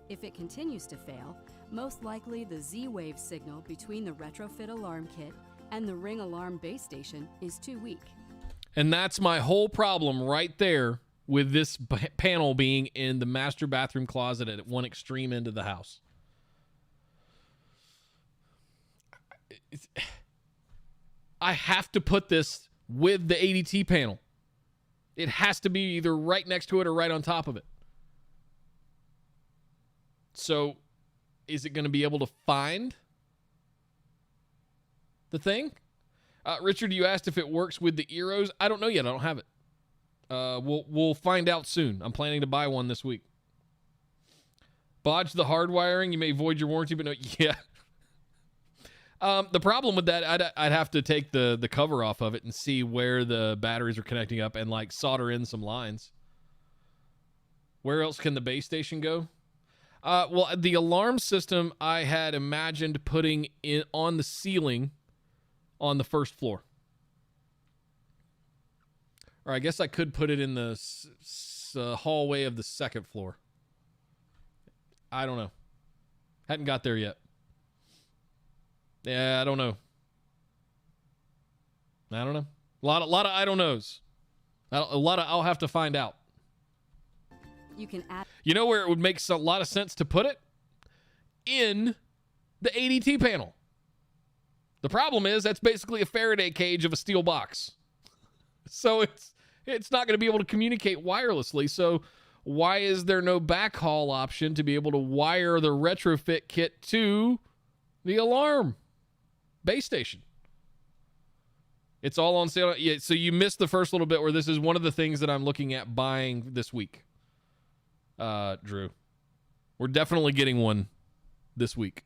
If it continues to fail, most likely the Z-wave signal between the retrofit alarm kit and the Ring alarm base station is too weak. And that's my whole problem right there with this panel being in the master bathroom closet at one extreme end of the house. I have to put this with the ADT panel. It has to be either right next to it or right on top of it. So, is it going to be able to find the thing? Richard, you asked if it works with the Eros. I don't know yet. I don't have it. We'll find out soon. I'm planning to buy one this week. Bodge the hardwiring. You may void your warranty, but no, yeah. The problem with that, I'd have to take the cover off of it and see where the batteries are connecting up and like solder in some lines. Where else can the base station go? Well, the alarm system I had imagined putting in on the ceiling on the first floor. Or I guess I could put it in the hallway of the second floor. I don't know. Hadn't got there yet. Yeah, I don't know. I don't know. A lot of I don't knows. I'll have to find out. You can add. You know where it would make a lot of sense to put it? In the ADT panel. The problem is that's basically a Faraday cage of a steel box. So it's not going to be able to communicate wirelessly. So why is there no backhaul option to be able to wire the retrofit kit to the alarm? base station. It's all on sale. Yeah, so you missed the first little bit where this is one of the things that I'm looking at buying this week. Drew, we're definitely getting one this week.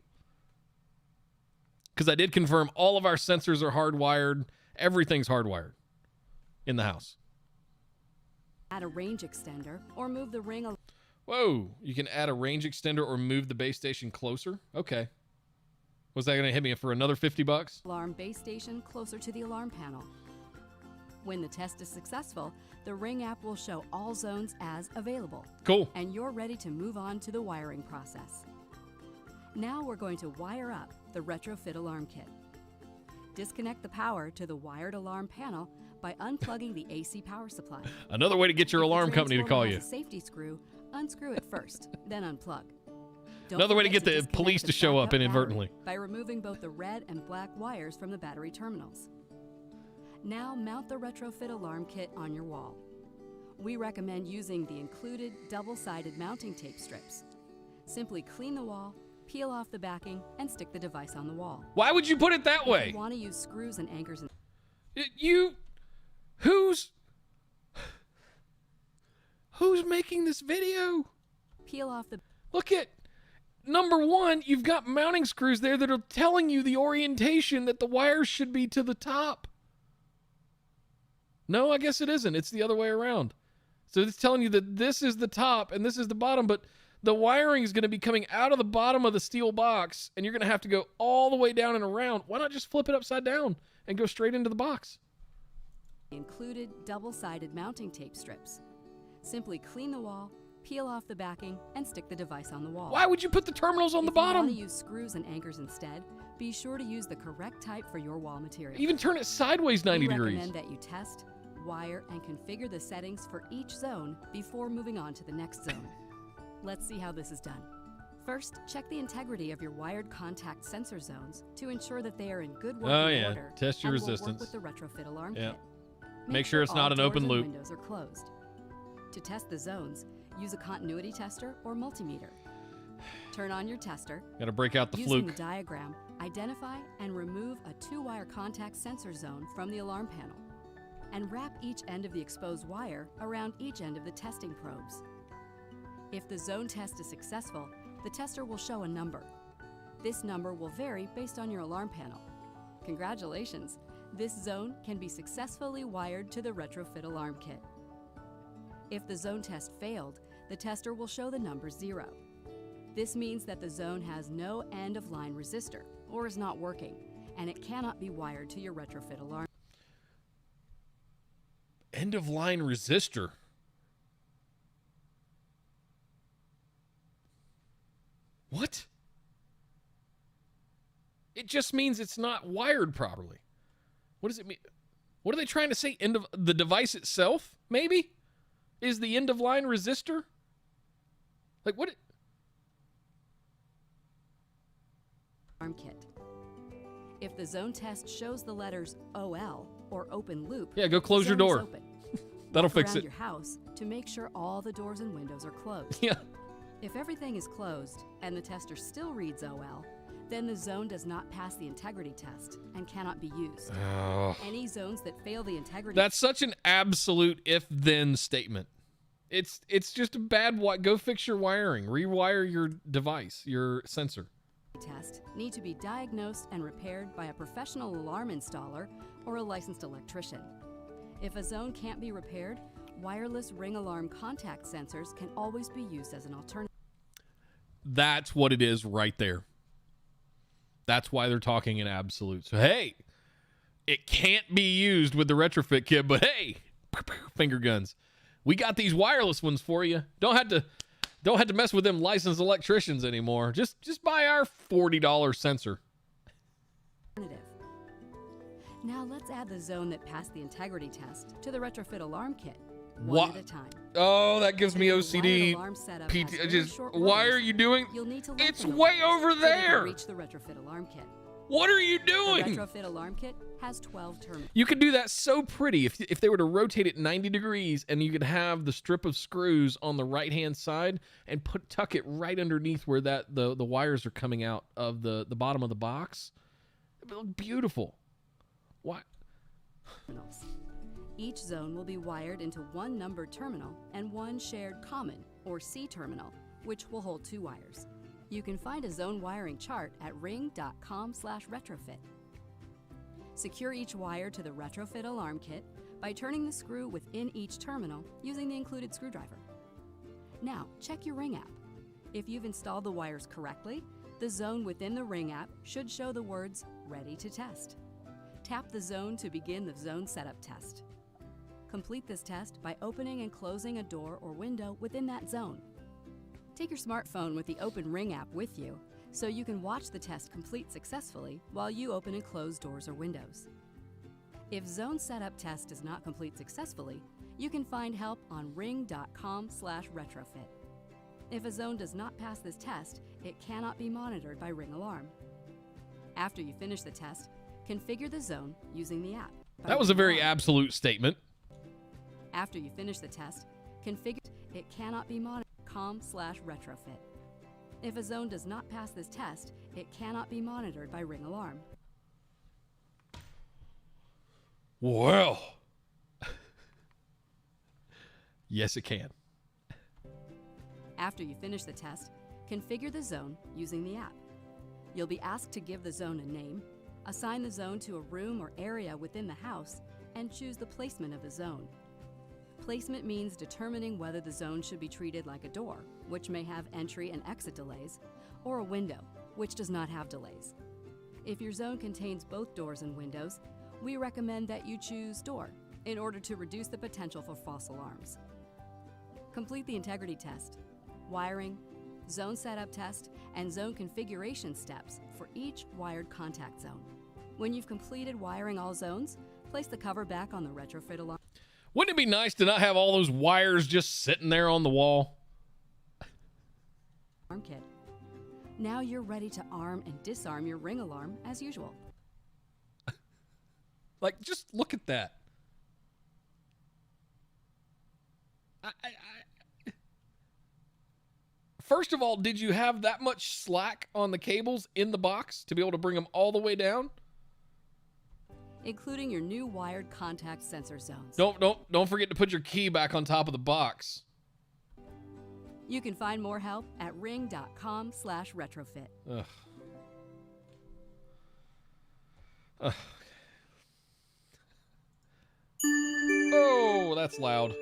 Because I did confirm all of our sensors are hardwired. Everything's hardwired in the house. Add a range extender or move the ring. Whoa, you can add a range extender or move the base station closer? Okay. Was that going to hit me for another $50? Alarm base station closer to the alarm panel. When the test is successful, the Ring app will show all zones as available. Cool. And you're ready to move on to the wiring process. Now we're going to wire up the retrofit alarm kit. Disconnect the power to the wired alarm panel by unplugging the AC power supply. Another way to get your alarm company to call you. A safety screw, unscrew it first, then unplug. Another way to get the police to show up inadvertently. By removing both the red and black wires from the battery terminals. Now mount the retrofit alarm kit on your wall. We recommend using the included double-sided mounting tape strips. Simply clean the wall, peel off the backing, and stick the device on the wall. Why would you put it that way? If you want to use screws and anchors. Who's making this video? Peel off the... Look at, number one, you've got mounting screws there that are telling you the orientation that the wires should be to the top. No, I guess it isn't. It's the other way around. So it's telling you that this is the top and this is the bottom, but the wiring is going to be coming out of the bottom of the steel box, and you're going to have to go all the way down and around. Why not just flip it upside down and go straight into the box? Included double-sided mounting tape strips. Simply clean the wall, peel off the backing, and stick the device on the wall. Why would you put the terminals on the bottom? If you want to use screws and anchors instead, be sure to use the correct type for your wall material. Even turn it sideways 90 degrees. We recommend that you test, wire, and configure the settings for each zone before moving on to the next zone. Let's see how this is done. First, check the integrity of your wired contact sensor zones to ensure that they are in good working order. Test your and resistance. Will work with the retrofit alarm kit. Make sure it's not an open loop. Windows are closed. To test the zones, use a continuity tester or multimeter. Turn on your tester. Got to break out the Using fluke. the diagram, identify and remove a 2-wire contact sensor zone from the alarm panel, and wrap each end of the exposed wire around each end of the testing probes. If the zone test is successful, the tester will show a number. This number will vary based on your alarm panel. Congratulations! This zone can be successfully wired to the retrofit alarm kit. If the zone test failed, the tester will show the number 0. This means that the zone has no end-of-line resistor or is not working, and it cannot be wired to your retrofit alarm. End-of-line resistor? What? It just means it's not wired properly. What does it mean? What are they trying to say? End of the device itself, maybe? Is the end-of-line resistor? Like what? Alarm kit. If the zone test shows the letters OL or open loop, yeah, go close your door. That'll fix it. Your house to make sure all the doors and windows are closed. Yeah. If everything is closed and the tester still reads OL, then the zone does not pass the integrity test and cannot be used. Oh. Any zones that fail the integrity... That's such an absolute if-then statement. It's just a bad... Go fix your wiring. Rewire your device, your sensor. Test need to be diagnosed and repaired by a professional alarm installer or a licensed electrician. If a zone can't be repaired, wireless ring alarm contact sensors can always be used as an alternative. That's what it is right there. That's why they're talking in absolute. So, hey, it can't be used with the retrofit kit, but hey, finger guns. We got these wireless ones for you. Don't have to mess with them licensed electricians anymore. Just buy our $40 sensor. Now let's add the zone that passed the integrity test to the retrofit alarm kit. One at a time. Oh, that gives me OCD. Why are you doing? It's way over there. Reach the retrofit alarm kit. What are you doing? The retrofit alarm kit has 12 terminals. You could do that so pretty if they were to rotate it 90 degrees and you could have the strip of screws on the right-hand side and tuck it right underneath where the wires are coming out of the bottom of the box. It look beautiful. Why? Terminals. Each zone will be wired into one numbered terminal and one shared common, or C terminal, which will hold 2 wires. You can find a zone wiring chart at ring.com/retrofit. Secure each wire to the retrofit alarm kit by turning the screw within each terminal using the included screwdriver. Now, check your Ring app. If you've installed the wires correctly, the zone within the Ring app should show the words "Ready to Test." Tap the zone to begin the zone setup test. Complete this test by opening and closing a door or window within that zone. Take your smartphone with the Open Ring app with you so you can watch the test complete successfully while you open and close doors or windows. If zone setup test does not complete successfully, you can find help on ring.com/retrofit. If a zone does not pass this test, it cannot be monitored by Ring Alarm. After you finish the test, configure the zone using the app. That was a very absolute statement. After you finish the test, configure it cannot be monitored com/retrofit. If a zone does not pass this test, it cannot be monitored by Ring Alarm. Well, yes, it can. After you finish the test, configure the zone using the app. You'll be asked to give the zone a name, assign the zone to a room or area within the house, and choose the placement of the zone. Placement means determining whether the zone should be treated like a door, which may have entry and exit delays, or a window, which does not have delays. If your zone contains both doors and windows, we recommend that you choose door in order to reduce the potential for false alarms. Complete the integrity test, wiring, zone setup test, and zone configuration steps for each wired contact zone. When you've completed wiring all zones, place the cover back on the retrofit alarm. Wouldn't it be nice to not have all those wires just sitting there on the wall? Alarm kit. Now you're ready to arm and disarm your Ring alarm as usual. Like, just look at that. First of all, did you have that much slack on the cables in the box to be able to bring them all the way down? Including your new wired contact sensor zones. Don't forget to put your key back on top of the box. You can find more help at ring.com/retrofit. Ugh. Ugh. Oh, that's loud.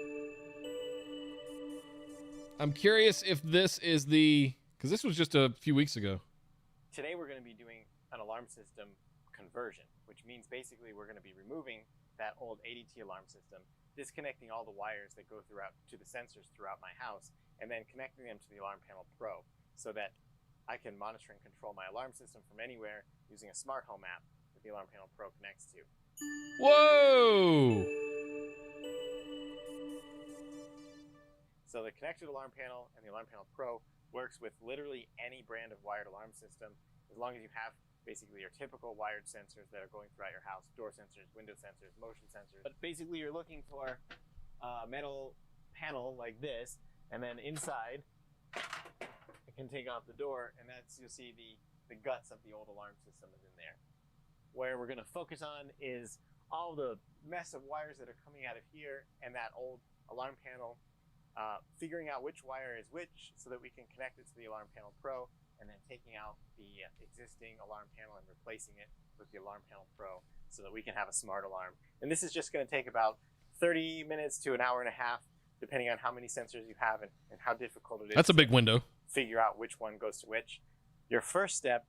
I'm curious if this is because this was just a few weeks ago. Today we're going to be doing an alarm system conversion, which means basically we're going to be removing that old ADT alarm system, disconnecting all the wires that go throughout to the sensors throughout my house, and then connecting them to the Alarm Panel Pro so that I can monitor and control my alarm system from anywhere using a smart home app that the Alarm Panel Pro connects to. Whoa! So the connected alarm panel and the Alarm Panel Pro works with literally any brand of wired alarm system, as long as you have basically your typical wired sensors that are going throughout your house, door sensors, window sensors, motion sensors. But basically you're looking for a metal panel like this, and then inside I can take off the door, and you'll see the guts of the old alarm system is in there. Where we're going to focus on is all the mess of wires that are coming out of here and that old alarm panel, figuring out which wire is which so that we can connect it to the Alarm Panel Pro, and then taking out the existing alarm panel and replacing it with the Alarm Panel Pro so that we can have a smart alarm. And this is just going to take about 30 minutes to an hour and a half, depending on how many sensors you have and how difficult it is. That's a big window. Figure out which one goes to which. Your first step,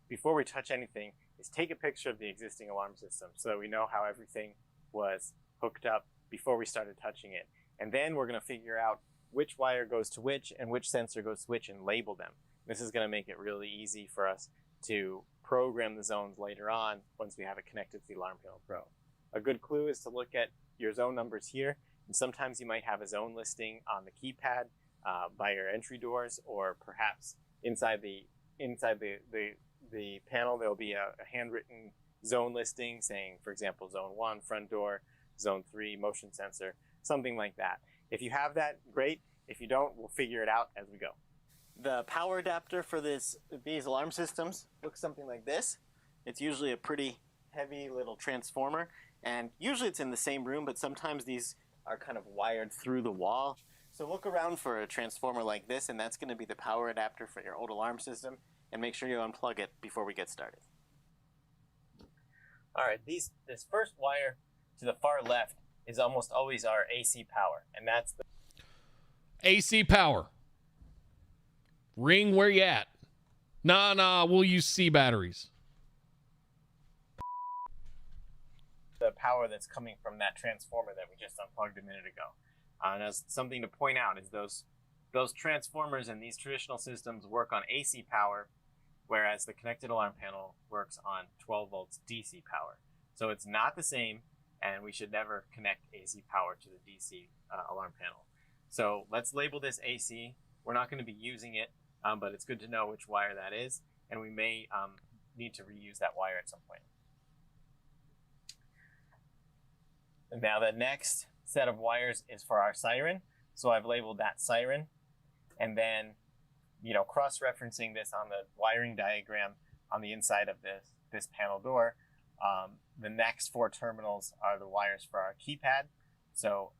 before we touch anything, is take a picture of the existing alarm system so that we know how everything was hooked up before we started touching it. And then we're going to figure out which wire goes to which and which sensor goes to which and label them. This is going to make it really easy for us to program the zones later on once we have it connected to the Alarm Panel Pro. A good clue is to look at your zone numbers here, and sometimes you might have a zone listing on the keypad by your entry doors, or perhaps inside the panel there'll be a handwritten zone listing saying, for example, Zone 1, front door, Zone 3, motion sensor, something like that. If you have that, great. If you don't, we'll figure it out as we go. The power adapter for these alarm systems looks something like this. It's usually a pretty heavy little transformer, and usually it's in the same room, but sometimes these are kind of wired through the wall. So look around for a transformer like this, and that's going to be the power adapter for your old alarm system, and make sure you unplug it before we get started. All right, this first wire to the far left is almost always our AC power, and that's the AC power. Ring, where you at? Nah, we'll use C batteries. The power that's coming from that transformer that we just unplugged a minute ago. And as something to point out is those transformers in these traditional systems work on AC power, whereas the connected alarm panel works on 12 volts DC power. So it's not the same, and we should never connect AC power to the DC alarm panel. So let's label this AC. We're not going to be using it, but it's good to know which wire that is, and we may need to reuse that wire at some point. And now the next set of wires is for our siren. So I've labeled that siren, and then, cross-referencing this on the wiring diagram on the inside of this panel door, the next 4 terminals are the wires for our keypad. So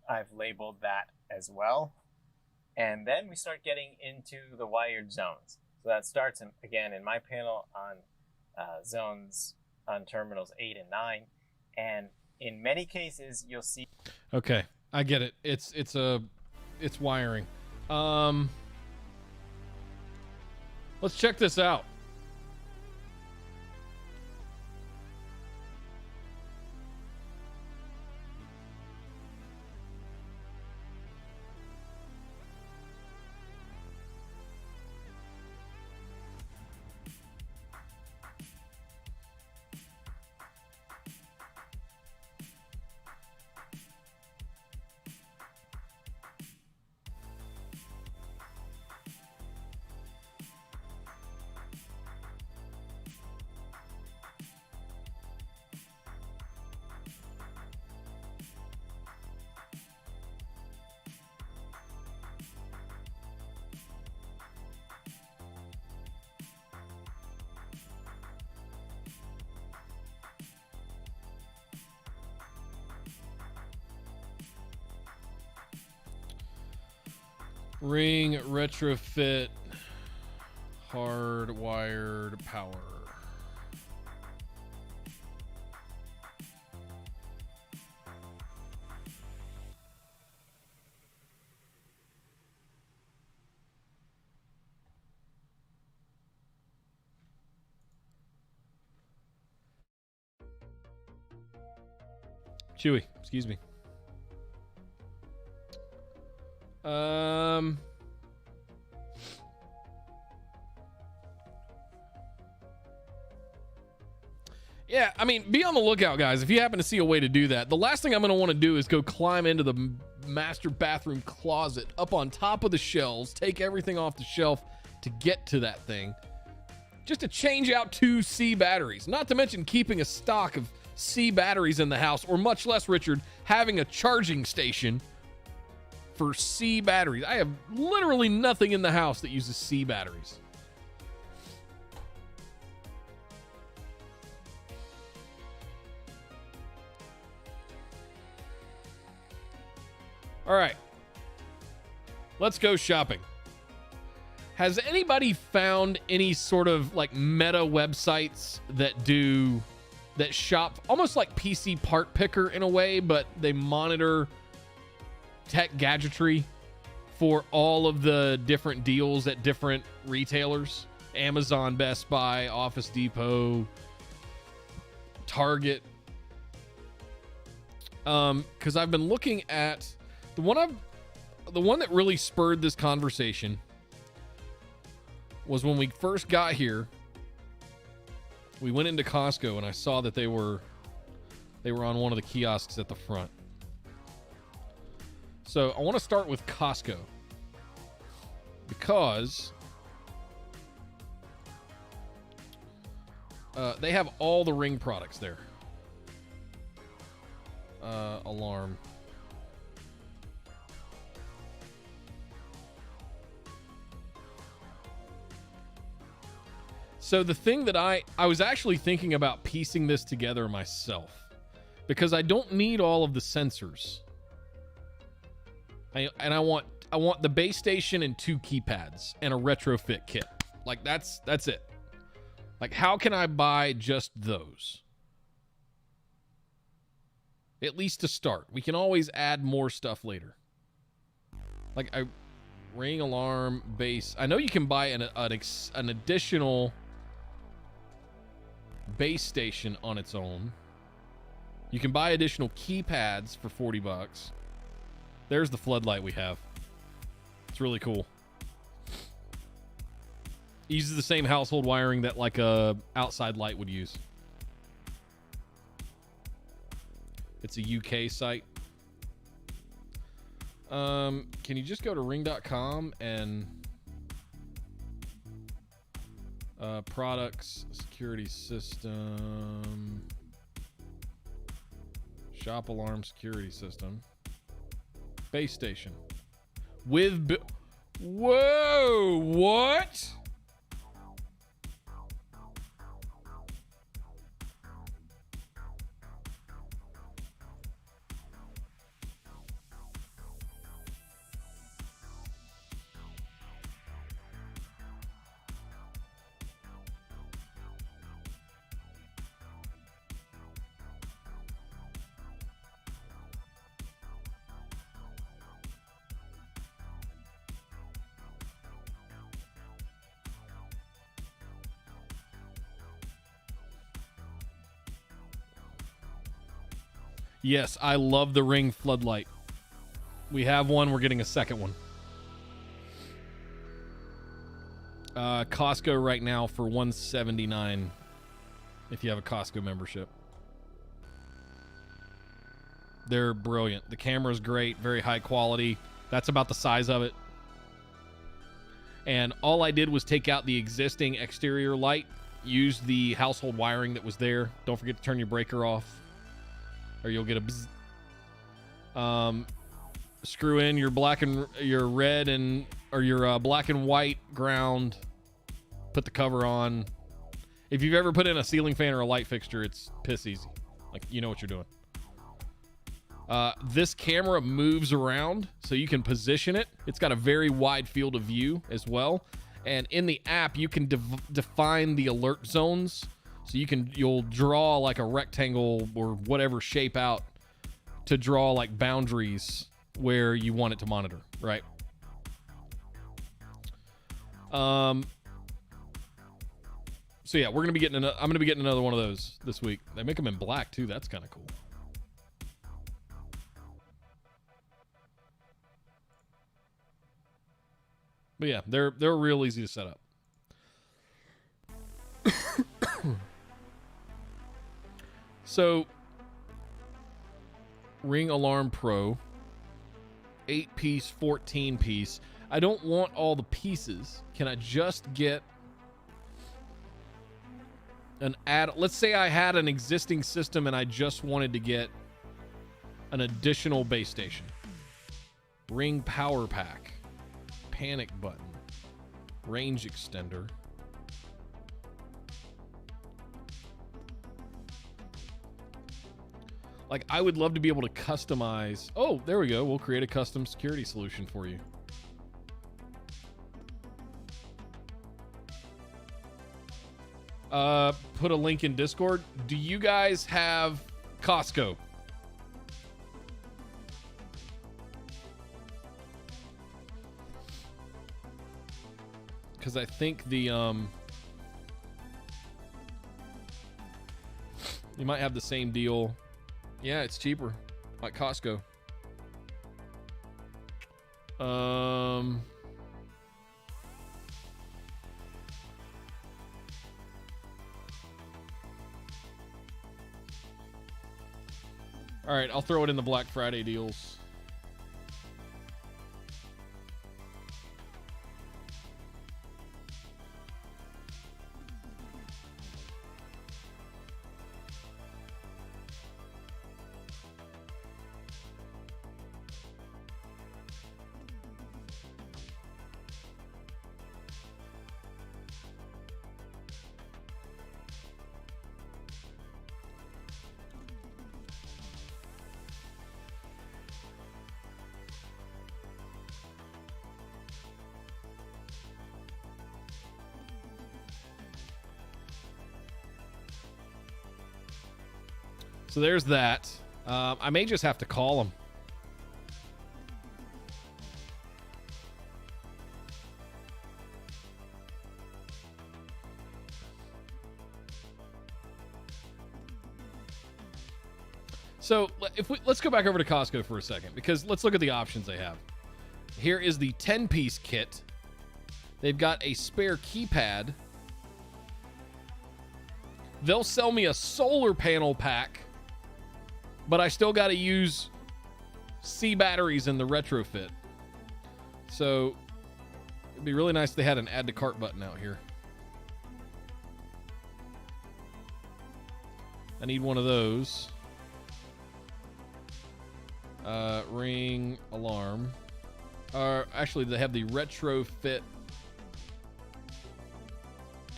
I've labeled that as well. And then we start getting into the wired zones. So that starts, again, in my panel on zones on terminals 8 and 9. And in many cases, you'll see. Okay, I get it. It's wiring. Let's check this out. Ring retrofit hardwired power. Chewy, excuse me. Yeah, I mean, be on the lookout, guys. If you happen to see a way to do that, the last thing I'm going to want to do is go climb into the master bathroom closet up on top of the shelves, take everything off the shelf to get to that thing, just to change out 2 C batteries. Not to mention keeping a stock of C batteries in the house, or much less, Richard, having a charging station for C batteries. I have literally nothing in the house that uses C batteries. All right, let's go shopping. Has anybody found any sort of like meta websites that shop almost like PC Part Picker in a way, but they monitor tech gadgetry for all of the different deals at different retailers? Amazon, Best Buy, Office Depot, Target. Because I've been looking at the one that really spurred this conversation was when we first got here. We went into Costco and I saw that they were on one of the kiosks at the front. So I want to start with Costco because they have all the Ring products there. Alarm. So the thing that I was actually thinking about piecing this together myself, because I don't need all of the sensors. I want the base station and 2 keypads and a retrofit kit. Like that's it. Like, how can I buy just those? At least to start. We can always add more stuff later. Like ring alarm base. I know you can buy an additional base station on its own. You can buy additional keypads for $40. There's the floodlight we have. It's really cool. Uses the same household wiring that like a outside light would use. It's a UK site. Can you just go to ring.com and products, security system, shop alarm security system, base station with whoa, what? Yes, I love the Ring floodlight. We have one. We're getting a second one. Costco right now for $179 if you have a Costco membership. They're brilliant. The camera's great, very high quality. That's about the size of it. And all I did was take out the existing exterior light, use the household wiring that was there. Don't forget to turn your breaker off, or you'll get a bzz. Screw in your black and your red and or your black and white ground. Put the cover on. If you've ever put in a ceiling fan or a light fixture, it's piss easy. Like, you know what you're doing. This camera moves around, so you can position it. It's got a very wide field of view as well. And in the app, you can define the alert zones. So you'll draw like a rectangle or whatever shape out to draw like boundaries where you want it to monitor, right? So yeah, I'm gonna be getting another one of those this week. They make them in black too. That's kind of cool. But yeah, they're real easy to set up. So, Ring Alarm Pro, 8-piece, 14-piece. I don't want all the pieces. Can I just get an add? Let's say I had an existing system and I just wanted to get an additional base station. Ring Power Pack, panic button, range extender. Like, I would love to be able to customize. Oh, there we go. We'll create a custom security solution for you. Put a link in Discord. Do you guys have Costco? Because I think the you might have the same deal. Yeah, it's cheaper, like Costco. All right, I'll throw it in the Black Friday deals. So there's that. I may just have to call them. So let's go back over to Costco for a second, because let's look at the options they have. Here is the 10-piece kit. They've got a spare keypad. They'll sell me a solar panel pack, but I still got to use C batteries in the retrofit. So it'd be really nice if they had an add to cart button out here. I need one of those. Ring alarm. Actually, they have the retrofit.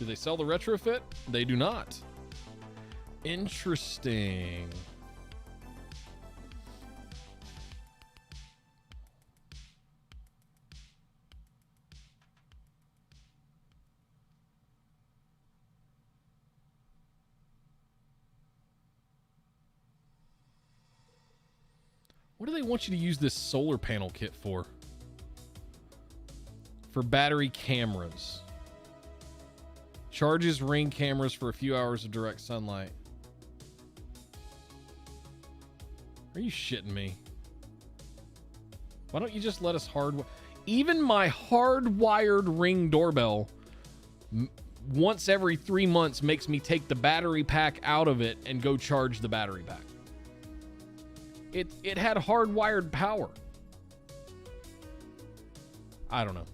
Do they sell the retrofit? They do not. Interesting. What do they want you to use this solar panel kit for? For battery cameras. Charges Ring cameras for a few hours of direct sunlight. Are you shitting me? Why don't you just let us even my hardwired Ring doorbell once every 3 months makes me take the battery pack out of it and go charge the battery pack. It had hardwired power. I don't know.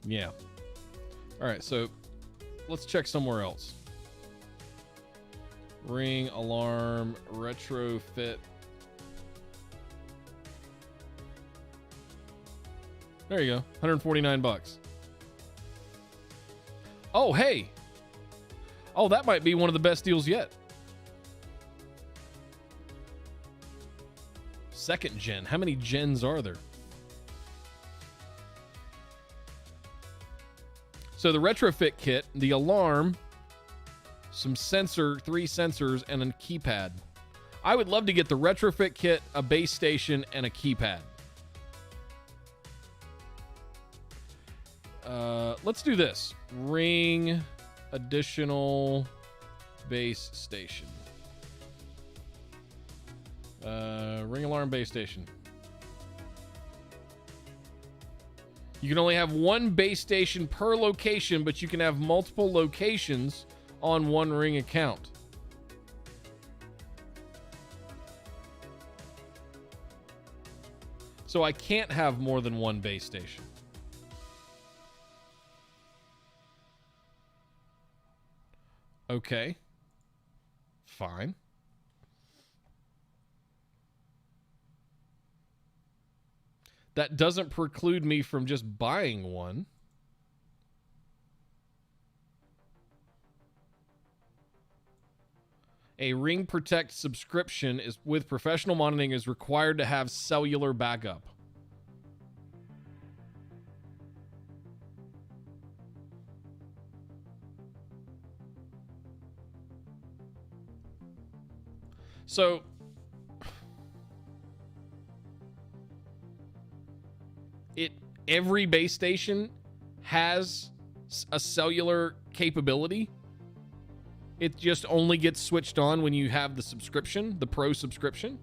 Yeah. All right, so let's check somewhere else. Ring alarm retrofit. There you go. 149 bucks. Oh, hey. Oh, that might be one of the best deals yet. Second gen. How many gens are there? So the retrofit kit, the alarm, some 3 sensors, and a keypad. I would love to get the retrofit kit, a base station, and a keypad. Let's do this. Ring additional base station. Ring alarm base station. You can only have one base station per location, but you can have multiple locations on one Ring account. So I can't have more than one base station. Okay. Fine. That doesn't preclude me from just buying one. A Ring Protect subscription is with professional monitoring is required to have cellular backup. So every base station has a cellular capability. It just only gets switched on when you have the subscription, the Pro subscription.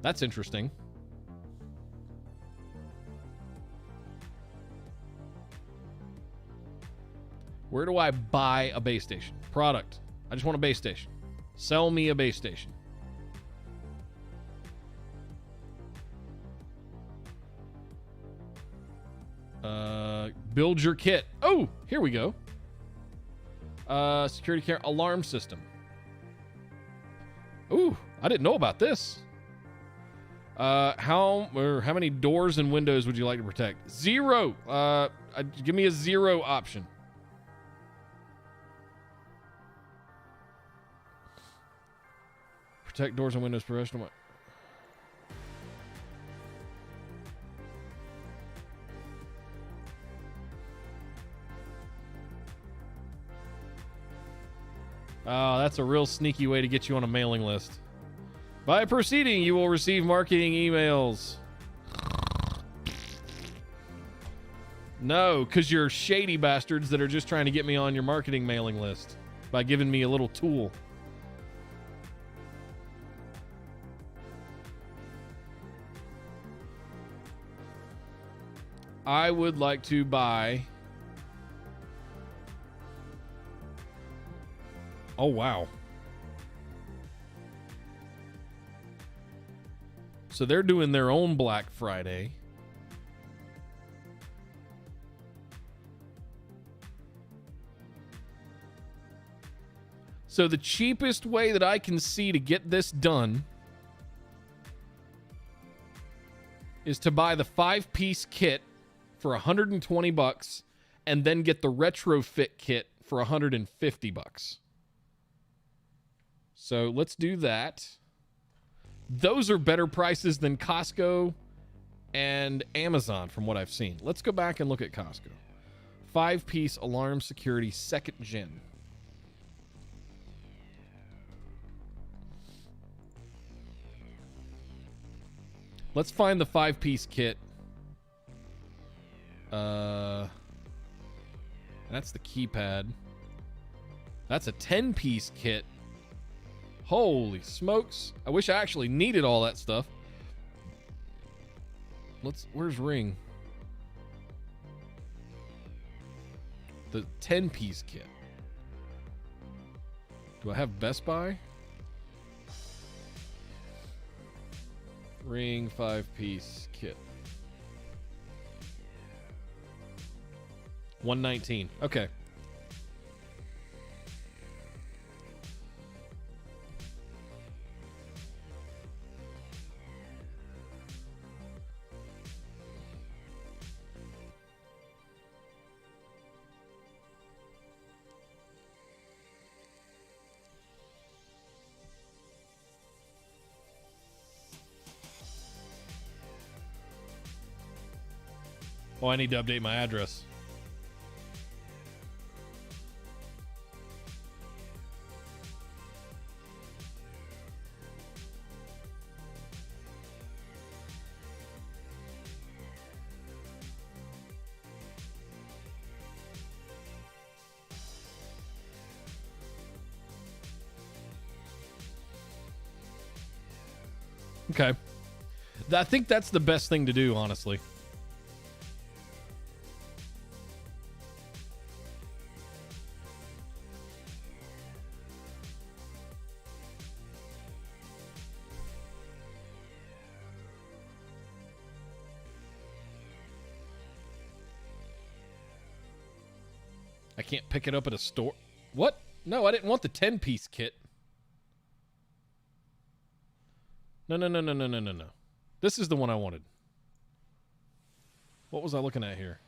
That's interesting. Where do I buy a base station? Product. I just want a base station. Sell me a base station. Build your kit. Oh, here we go. Security care alarm system. Ooh, I didn't know about this. How many doors and windows would you like to protect? 0. Give me a 0 option. Protect doors and windows professional. Oh, that's a real sneaky way to get you on a mailing list. By proceeding, you will receive marketing emails. No, because you're shady bastards that are just trying to get me on your marketing mailing list by giving me a little tool. I would like to buy... Oh, wow. So they're doing their own Black Friday. So the cheapest way that I can see to get this done is to buy the 5-piece kit for $120 and then get the retrofit kit for $150. So let's do that. Those are better prices than Costco and Amazon from what I've seen. Let's go back and look at Costco. 5-piece alarm security 2nd gen. Let's find the 5-piece kit. That's the keypad. That's a 10-piece kit. Holy smokes. I wish I actually needed all that stuff. Where's Ring? The 10-piece kit. Do I have Best Buy? Ring 5-piece kit. $119. Okay. Oh, I need to update my address. Okay. I think that's the best thing to do, honestly. I can't pick it up at a store. What? No, I didn't want the 10-piece kit. No. This is the one I wanted. What was I looking at here?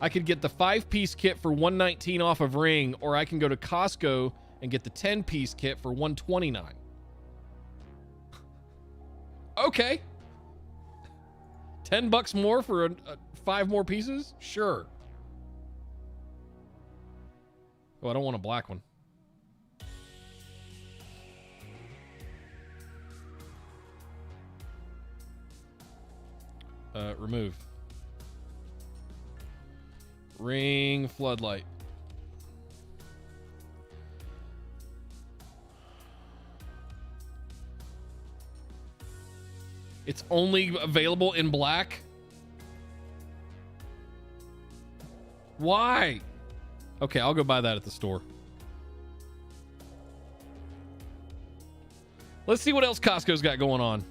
I could get the 5-piece kit for $119 off of Ring, or I can go to Costco and get the 10-piece kit for $129. Okay. $10 more for 5 more pieces? Sure. Oh, I don't want a black one. Remove. Ring floodlight. It's only available in black? Why? Okay, I'll go buy that at the store. Let's see what else Costco's got going on.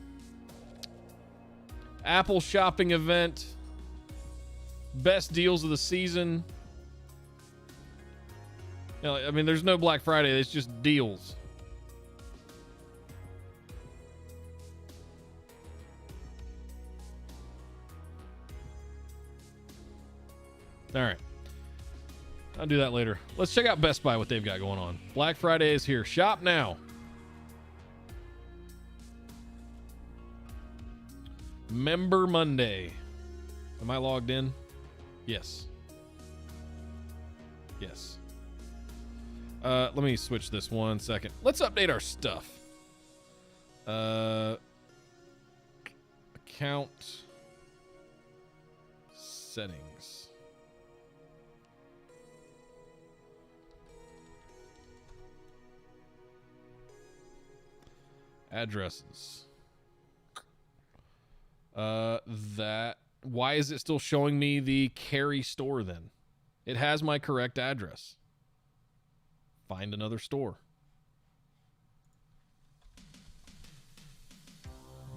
Apple shopping event. Best deals of the season. You know, I mean, there's no Black Friday. It's just deals. All right. I'll do that later. Let's check out Best Buy, what they've got going on. Black Friday is here. Shop now. Member Monday. Am I logged in? Yes. Yes. Let me switch this 1 second. Let's update our stuff. Account settings. Addresses. Why is it still showing me the Cary store then? It has my correct address. Find another store.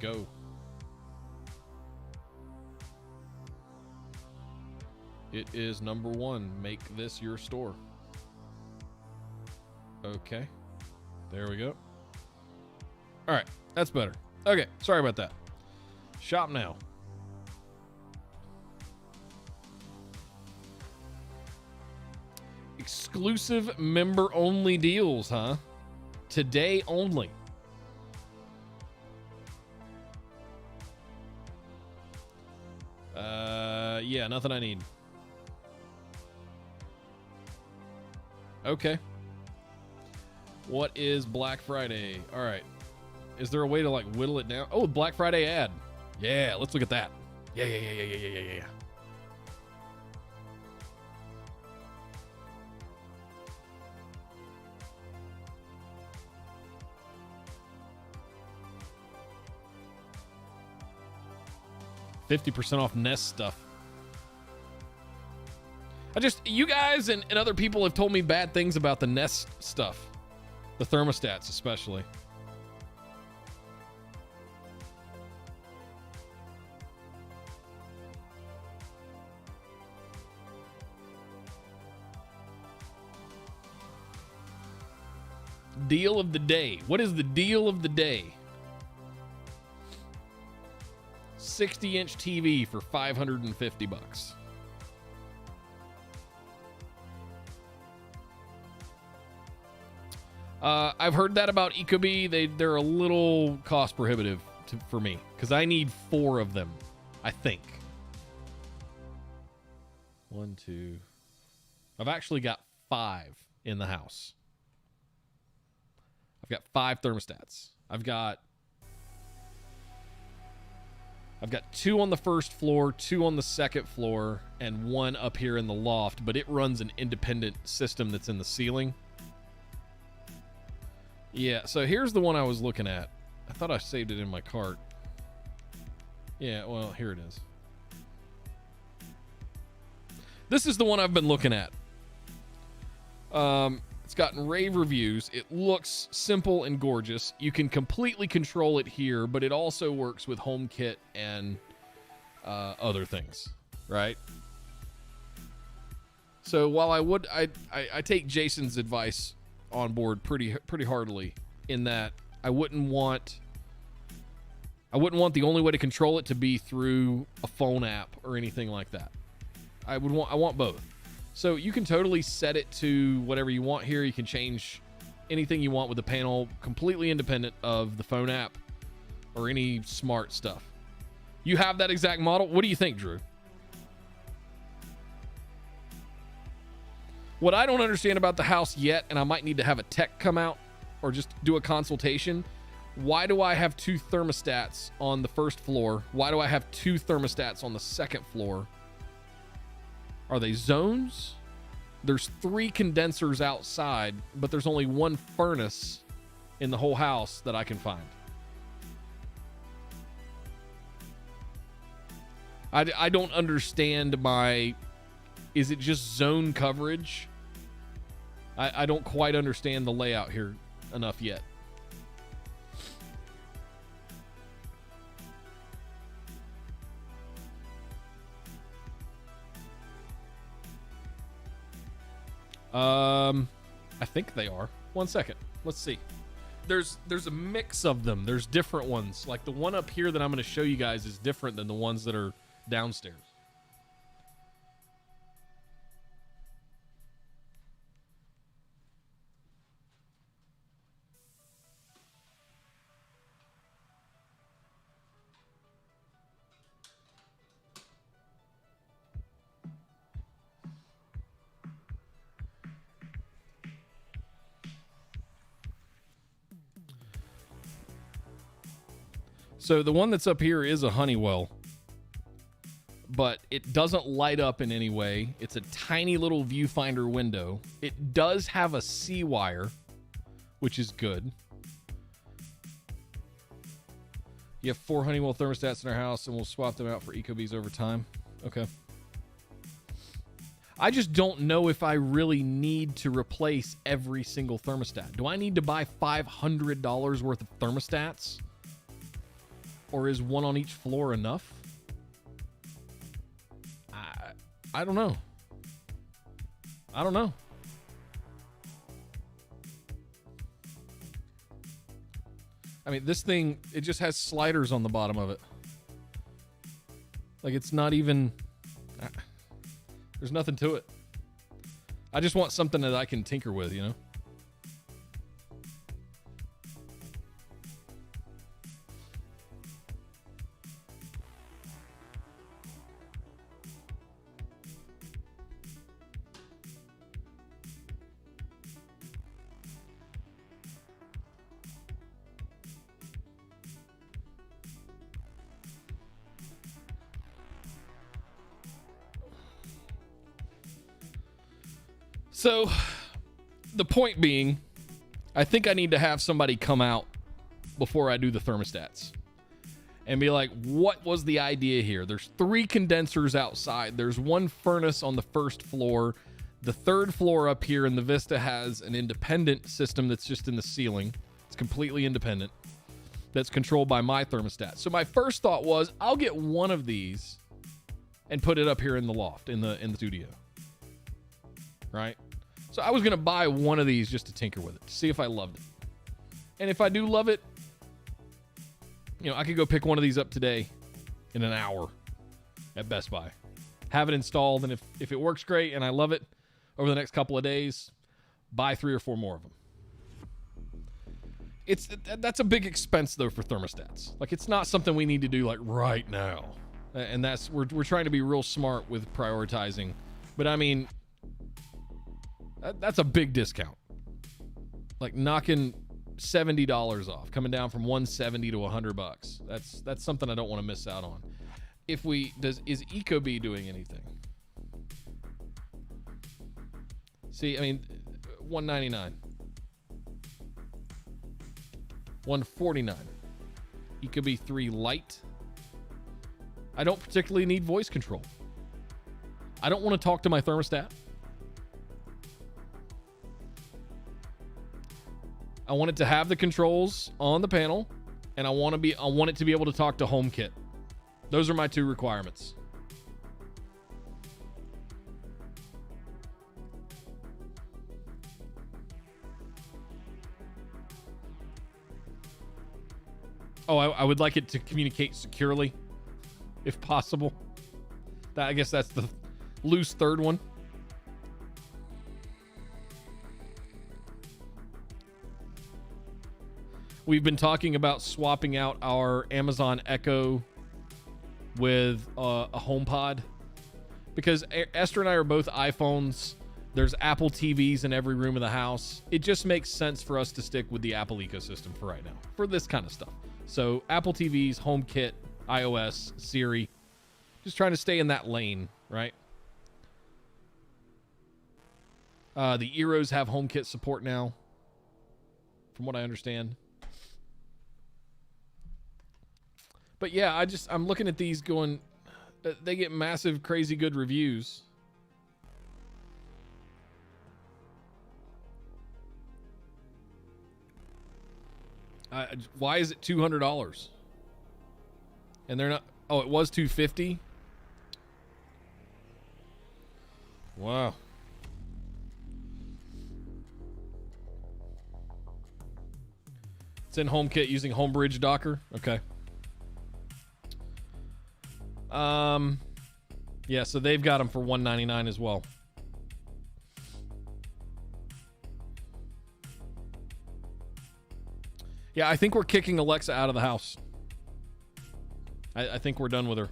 Go. It is number 1. Make this your store. Okay. There we go. All right. That's better. Okay. Sorry about that. Shop now. Exclusive member only deals, huh? Today only. Yeah, nothing I need. Okay. What is Black Friday? All right. Is there a way to like whittle it down? Oh, Black Friday ad. Yeah, let's look at that. Yeah. 50% off Nest stuff. You guys and other people have told me bad things about the Nest stuff. The thermostats, especially. Deal of the day. What is the deal of the day? 60-inch TV for $550. I've heard that about Ecobee. They're a little cost prohibitive for me because I need 4 of them, I think. 1, 2. I've actually got 5 in the house. I've got 5 thermostats. I've got 2 on the first floor, 2 on the second floor, and 1 up here in the loft, but it runs an independent system that's in the ceiling. Yeah, so here's the one I was looking at. I thought I saved it in my cart. Yeah, well, here it is. This is the one I've been looking at. It's gotten rave reviews. It looks simple and gorgeous. You can completely control it here, but it also works with HomeKit and other things, right? So while I take Jason's advice on board pretty heartily in that I wouldn't want the only way to control it to be through a phone app or anything like that. I want both. So you can totally set it to whatever you want here. You can change anything you want with the panel, completely independent of the phone app or any smart stuff. You have that exact model. What do you think, Drew? What I don't understand about the house yet, and I might need to have a tech come out or just do a consultation, why do I have 2 thermostats on the first floor? Why do I have 2 thermostats on the second floor? Are they zones? There's 3 condensers outside, but there's only 1 furnace in the whole house that I can find. I don't understand is it just zone coverage? I don't quite understand the layout here enough yet. I think they are. 1 second. Let's see. There's a mix of them. There's different ones. Like the one up here that I'm going to show you guys is different than the ones that are downstairs. So the one that's up here is a Honeywell, but it doesn't light up in any way. It's a tiny little viewfinder window. It does have a C-wire, which is good. You have 4 Honeywell thermostats in our house, and we'll swap them out for Ecobees over time. Okay. I just don't know if I really need to replace every single thermostat. Do I need to buy $500 worth of thermostats? Or is one on each floor enough? I don't know. I don't know. I mean, this thing, it just has sliders on the bottom of it. Like, it's not even... there's nothing to it. I just want something that I can tinker with, you know? So, the point being, I think I need to have somebody come out before I do the thermostats and be like, what was the idea here? There's 3 condensers outside. There's 1 furnace on the first floor. The 3rd floor up here in the Vista has an independent system that's just in the ceiling. It's completely independent. That's controlled by my thermostat. So my first thought was, I'll get one of these and put it up here in the loft, in the studio. Right? So I was going to buy one of these just to tinker with it, to see if I loved it. And if I do love it, you know, I could go pick one of these up today in an hour at Best Buy. Have it installed, and if it works great and I love it over the next couple of days, buy 3 or 4 more of them. That's a big expense, though, for thermostats. Like, it's not something we need to do, like, right now. And that's, we're trying to be real smart with prioritizing. But, I mean... that's a big discount. Like knocking $70 off, coming down from $170 to $100. That's something I don't want to miss out on. Is Ecobee doing anything? See, I mean, $199, $149. Ecobee 3 Lite. I don't particularly need voice control. I don't want to talk to my thermostat. I want it to have the controls on the panel, and I want it to be able to talk to HomeKit. Those are my 2 requirements. Oh, I would like it to communicate securely, if possible. I guess that's the loose 3rd one. We've been talking about swapping out our Amazon Echo with a HomePod because Esther and I are both iPhones. There's Apple TVs in every room of the house. It just makes sense for us to stick with the Apple ecosystem for right now, for this kind of stuff. So Apple TVs, HomeKit, iOS, Siri, just trying to stay in that lane, right? The Eros have HomeKit support now, from what I understand. But yeah, I'm looking at these going, they get massive, crazy good reviews. Why is it $200? And they're not, oh, it was $250? Wow. It's in HomeKit using Homebridge Docker. Okay. Yeah, so they've got them for $199 as well. Yeah, I think we're kicking Alexa out of the house. I think we're done with her.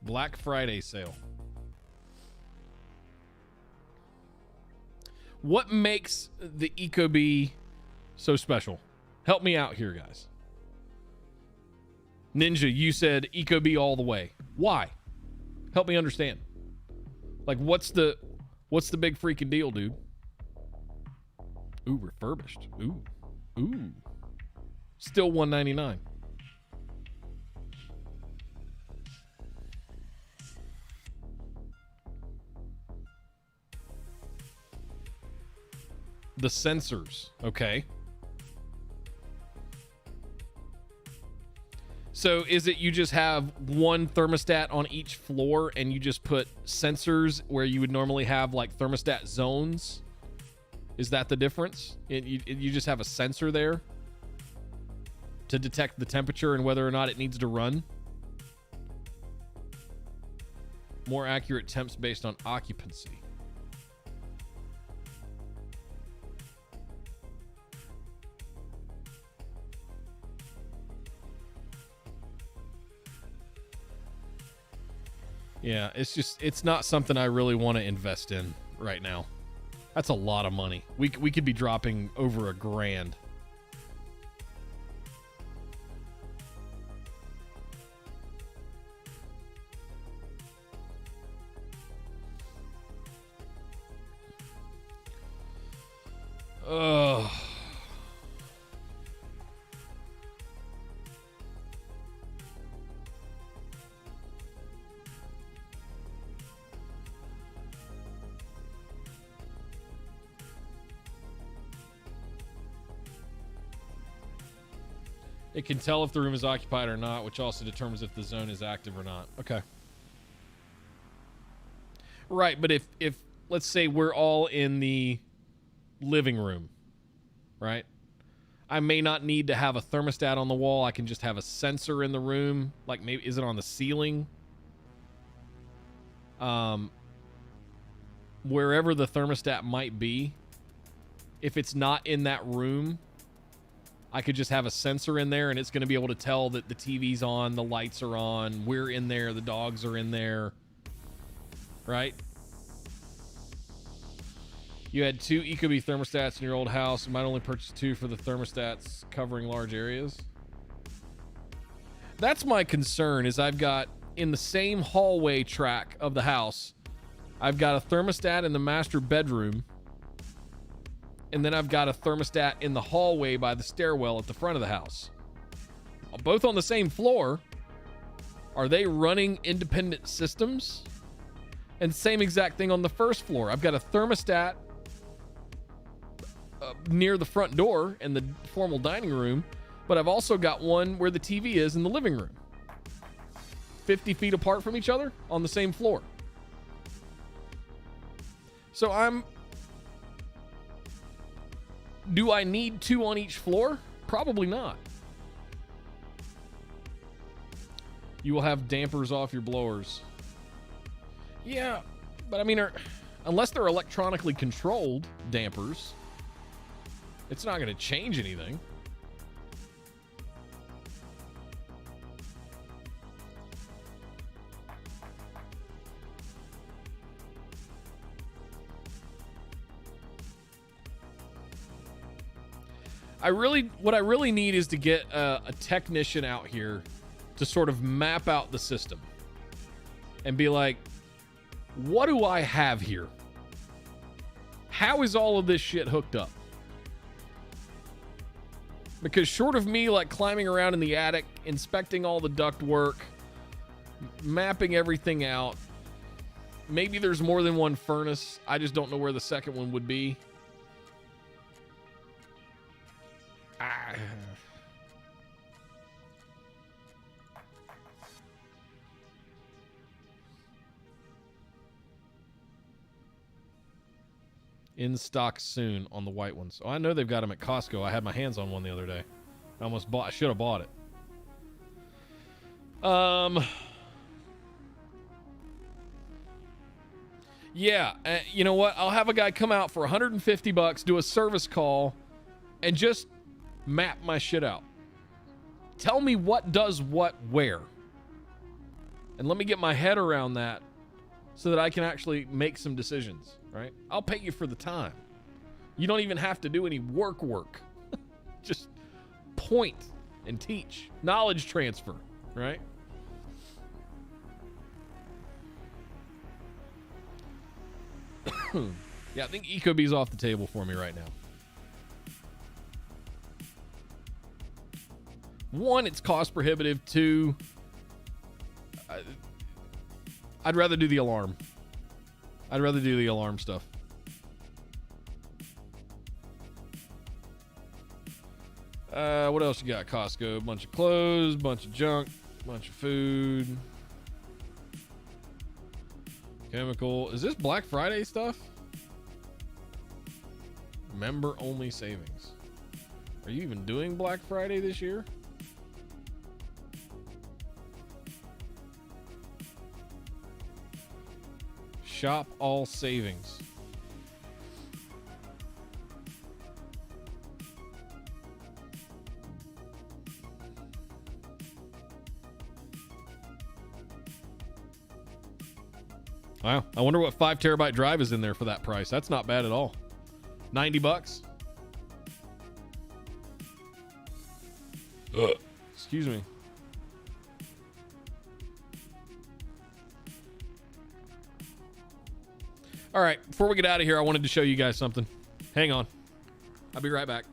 Black Friday sale. What makes the Ecobee so special? Help me out here, guys. Ninja, you said Ecobee all the way. Why? Help me understand. Like, what's the big freaking deal, dude? Ooh, refurbished. Ooh. Still $199. The sensors, okay. So is it you just have one thermostat on each floor and you just put sensors where you would normally have like thermostat zones? Is that the difference? You just have a sensor there to detect the temperature and whether or not it needs to run? More accurate temps based on occupancy. Yeah, it's not something I really want to invest in right now. That's a lot of money. We could be dropping over $1,000. Ugh. It can tell if the room is occupied or not, which also determines if the zone is active or not. Okay. Right, but if let's say we're all in the living room, right? I may not need to have a thermostat on the wall. I can just have a sensor in the room. Like, maybe, is it on the ceiling? Wherever the thermostat might be, if it's not in that room, I could just have a sensor in there and it's going to be able to tell that the TV's on, the lights are on, we're in there, the dogs are in there, right? You had 2 Ecobee thermostats in your old house. You might only purchase 2 for the thermostats covering large areas. That's my concern, is I've got, in the same hallway track of the house, I've got a thermostat in the master bedroom, and then I've got a thermostat in the hallway by the stairwell at the front of the house. Both on the same floor. Are they running independent systems? And same exact thing on the first floor. I've got a thermostat near the front door in the formal dining room, but I've also got one where the TV is in the living room. 50 feet apart from each other on the same floor. So do I need 2 on each floor? Probably not. You will have dampers off your blowers. Yeah, but I mean, unless they're electronically controlled dampers, it's not going to change anything. What I really need is to get a technician out here to sort of map out the system and be like, what do I have here? How is all of this shit hooked up? Because short of me like climbing around in the attic, inspecting all the duct work, mapping everything out, maybe there's more than one furnace. I just don't know where the second one would be. In stock soon on the white ones. Oh, I know they've got them at Costco. I had my hands on one the other day. I should have bought it. Yeah, you know what? I'll have a guy come out for $150, do a service call, and just map my shit out. Tell me what does what where. and let me get my head around that so that I can actually make some decisions, right? I'll pay you for the time. You don't even have to do any work. Just point and teach. Knowledge transfer, right? Yeah, I think Ecobee's off the table for me right now. One, it's cost prohibitive. Two, I'd rather do the alarm. I'd rather do the alarm stuff. What else you got? Costco, a bunch of clothes, bunch of junk, bunch of food. Chemical. Is this Black Friday stuff? Member only savings. Are you even doing Black Friday this year? Shop all savings. Wow. I wonder what 5 terabyte drive is in there for that price. That's not bad at all. $90. Ugh. Excuse me. All right. Before we get out of here, I wanted to show you guys something. Hang on. I'll be right back.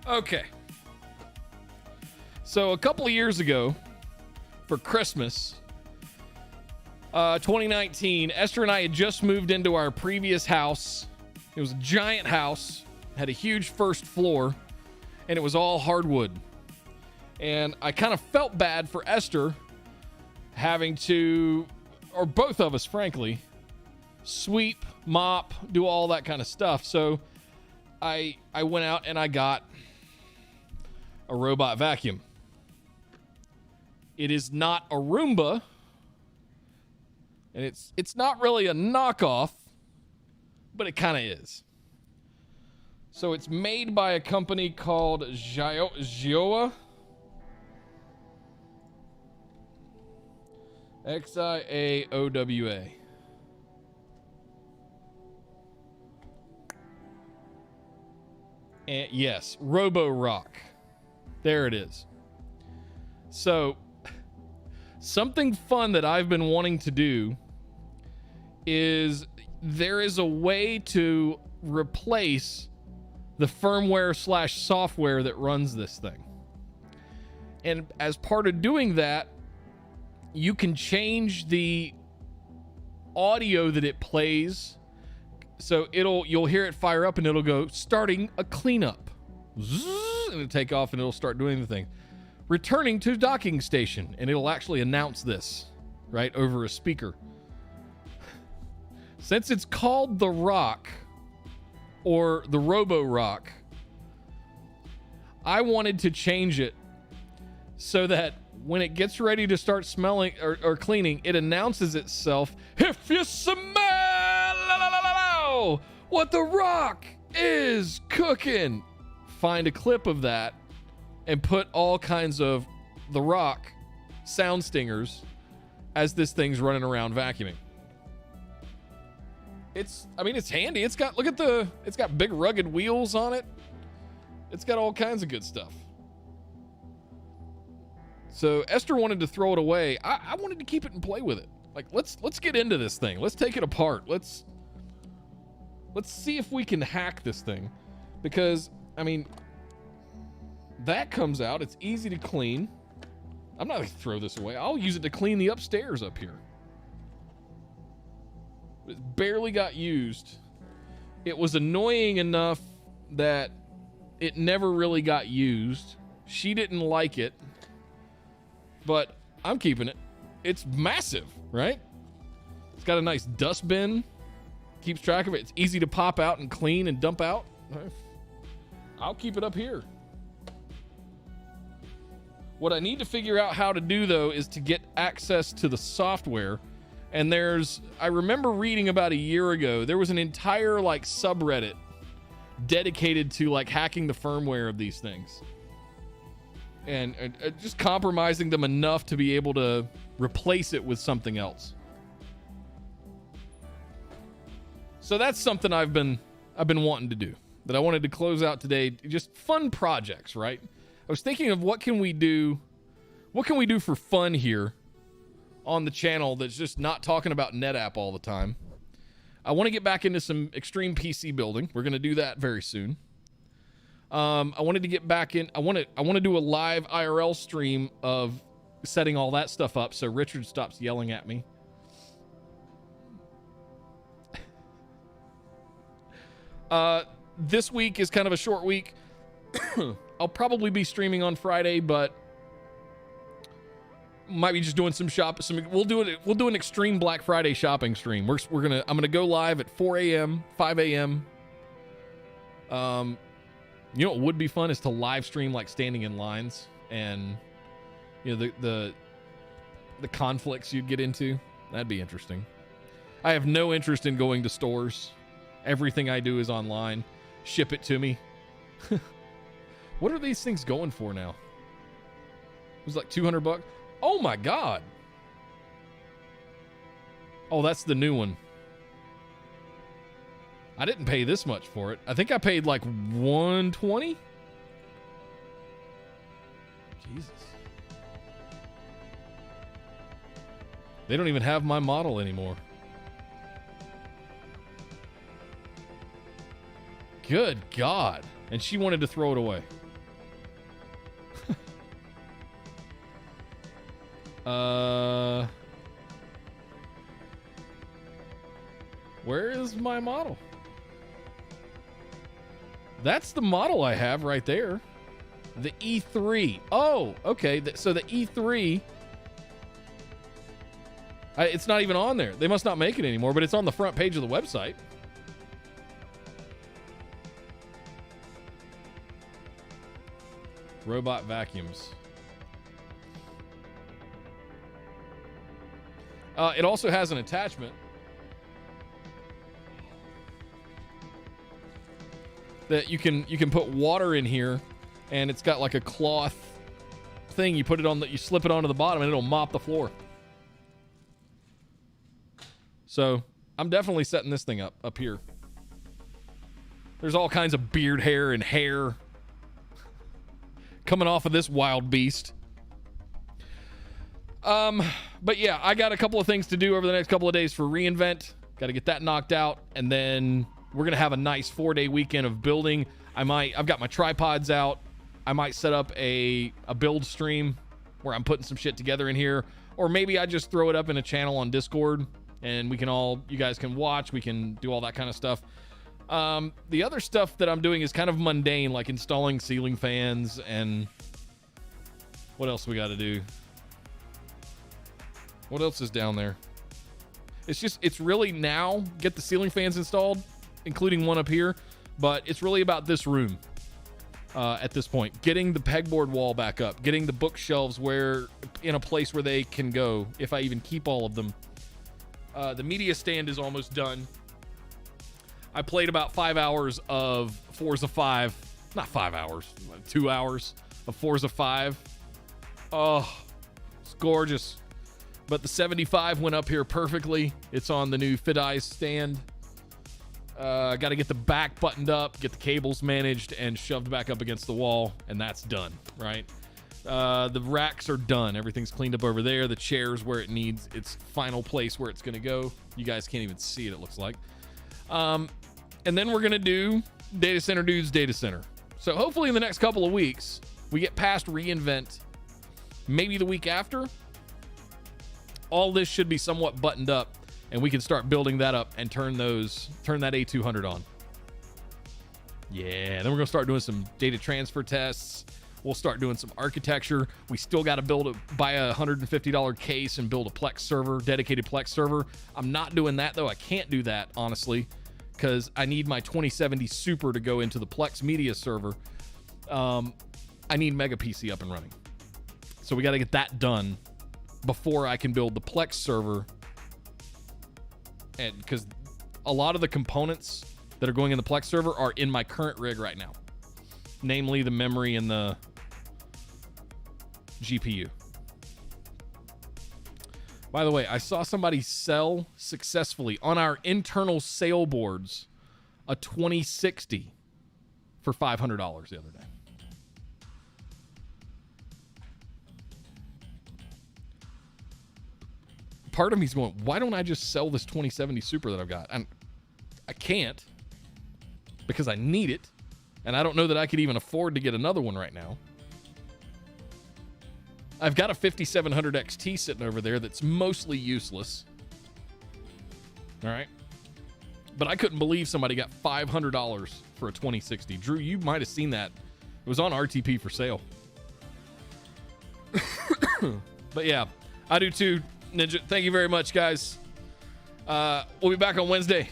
Okay. So a couple of years ago, for Christmas, 2019, Esther and I had just moved into our previous house. It was a giant house, had a huge first floor, and it was all hardwood. And I kind of felt bad for Esther having to, or both of us, frankly, sweep, mop, do all that kind of stuff. So I went out and I got a robot vacuum. It is not a Roomba, and it's not really a knockoff, but it kind of is. So it's made by a company called Xiowa. Xiowa. And yes, Roborock. There it is. So, something fun that I've been wanting to do is there is a way to replace the firmware / software that runs this thing. And as part of doing that, you can change the audio that it plays. So you'll hear it fire up and it'll go starting a cleanup. Zzz, and it'll take off and it'll start doing the thing. Returning to docking station, and it'll actually announce this right over a speaker. Since it's called the Rock or the Roborock, I wanted to change it so that when it gets ready to start smelling or cleaning, it announces itself. If you smell what the Rock is cooking. Find a clip of that and put all kinds of the Rock sound stingers as this thing's running around vacuuming. It's handy. It's got big rugged wheels on it. It's got all kinds of good stuff. So Esther wanted to throw it away. I wanted to keep it and play with it. Like, let's get into this thing. Let's take it apart. Let's see if we can hack this thing. Because, that comes out. It's easy to clean. I'm not going to throw this away. I'll use it to clean the upstairs up here. It barely got used. It was annoying enough that it never really got used. She didn't like it, but I'm keeping it. It's massive, right? It's got a nice dust bin. Keeps track of it. It's easy to pop out and clean and dump out. I'll keep it up here. What I need to figure out how to do, though, is to get access to the software. And I remember reading about a year ago, there was an entire like subreddit dedicated to like hacking the firmware of these things. And just compromising them enough to be able to replace it with something else. So that's something I've been wanting to do, that I wanted to close out today. Just fun projects, right? I was thinking of what can we do for fun here on the channel that's just not talking about NetApp all the time. I want to get back into some extreme PC building. We're going to do that very soon. I wanted to get back in. I want to do a live IRL stream of setting all that stuff up so Richard stops yelling at me. This week is kind of a short week. I'll probably be streaming on Friday, but might be just doing some we'll do an extreme Black Friday shopping stream. I'm gonna go live at 4 a.m., 5 a.m. You know what would be fun is to live stream like standing in lines and you know the conflicts you'd get into. That'd be interesting. I have no interest in going to stores. Everything I do is online. Ship it to me. What are these things going for now? It was like $200. Oh my God. Oh, that's the new one. I didn't pay this much for it. I think I paid like $120. Jesus. They don't even have my model anymore. Good God. And she wanted to throw it away. Where is my model? That's the model I have right there. The E3. Oh, okay. So the E3, it's not even on there. They must not make it anymore, but it's on the front page of the website. Robot vacuums. It also has an attachment that you can put water in here, and it's got like a cloth thing. You slip it onto the bottom, and it'll mop the floor. So I'm definitely setting this thing up here. There's all kinds of beard hair and hair coming off of this wild beast. But yeah, I got a couple of things to do over the next couple of days for reInvent. Got to get that knocked out, and then we're gonna have a nice 4-day weekend of building. I've got my tripods out. I might set up a build stream where I'm putting some shit together in here, or maybe I just throw it up in a channel on Discord, and you guys can watch. We can do all that kind of stuff. The other stuff that I'm doing is kind of mundane, like installing ceiling fans, and what else we got to do? What else is down there? It's really now get the ceiling fans installed, including one up here, but it's really about this room at this point. Getting the pegboard wall back up, getting the bookshelves in a place where they can go, if I even keep all of them. The media stand is almost done. I played about 5 hours of Forza 5. Not 5 hours, 2 hours of Forza 5. Oh, it's gorgeous. But the 75 went up here perfectly. It's on the new FitEyes stand. Got to get the back buttoned up, get the cables managed, and shoved back up against the wall, and that's done, right? The racks are done. Everything's cleaned up over there. The chair's where it needs its final place where it's going to go. You guys can't even see it looks like. And then we're going to do Data Center Dudes Data Center. So hopefully in the next couple of weeks, we get past reInvent. Maybe the week after. All this should be somewhat buttoned up. and we can start building that up and turn that A200 on. Yeah, then we're gonna start doing some data transfer tests. We'll start doing some architecture. We still got to buy a $150 case and build a Plex server, dedicated Plex server. I'm not doing that though. I can't do that honestly, because I need my 2070 Super to go into the Plex media server. I need Mega PC up and running, so we got to get that done before I can build the Plex server. And because a lot of the components that are going in the Plex server are in my current rig right now, namely the memory and the GPU. By the way, I saw somebody sell successfully on our internal sale boards a 2060 for $500 the other day. Part of me's going, why don't I just sell this 2070 Super that I've got? And I can't, because I need it, and I don't know that I could even afford to get another one right now. I've got a 5700 XT sitting over there that's mostly useless. All right. But I couldn't believe somebody got $500 for a 2060. Drew, you might have seen that. It was on RTP for sale. But yeah, I do too, Ninja. Thank you very much, guys. We'll be back on Wednesday.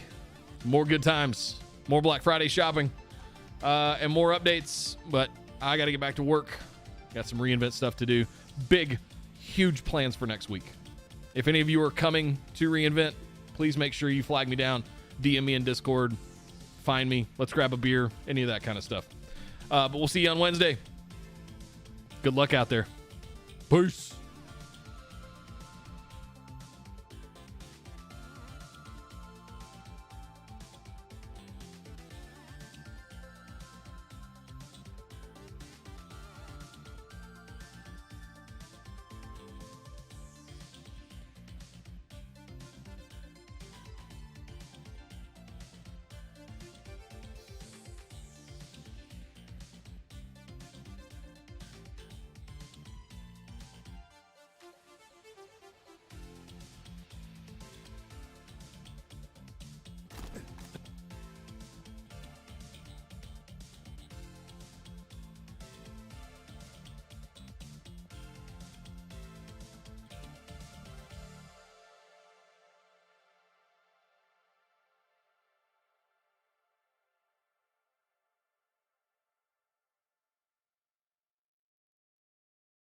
More good times, more Black Friday shopping, and more updates. But I got to get back to work. Got some reInvent stuff to do. Big, huge plans for next week. If any of you are coming to reInvent, please make sure you flag me down, DM me in Discord, find me, let's grab a beer, any of that kind of stuff. But we'll see you on Wednesday. Good luck out there. Peace.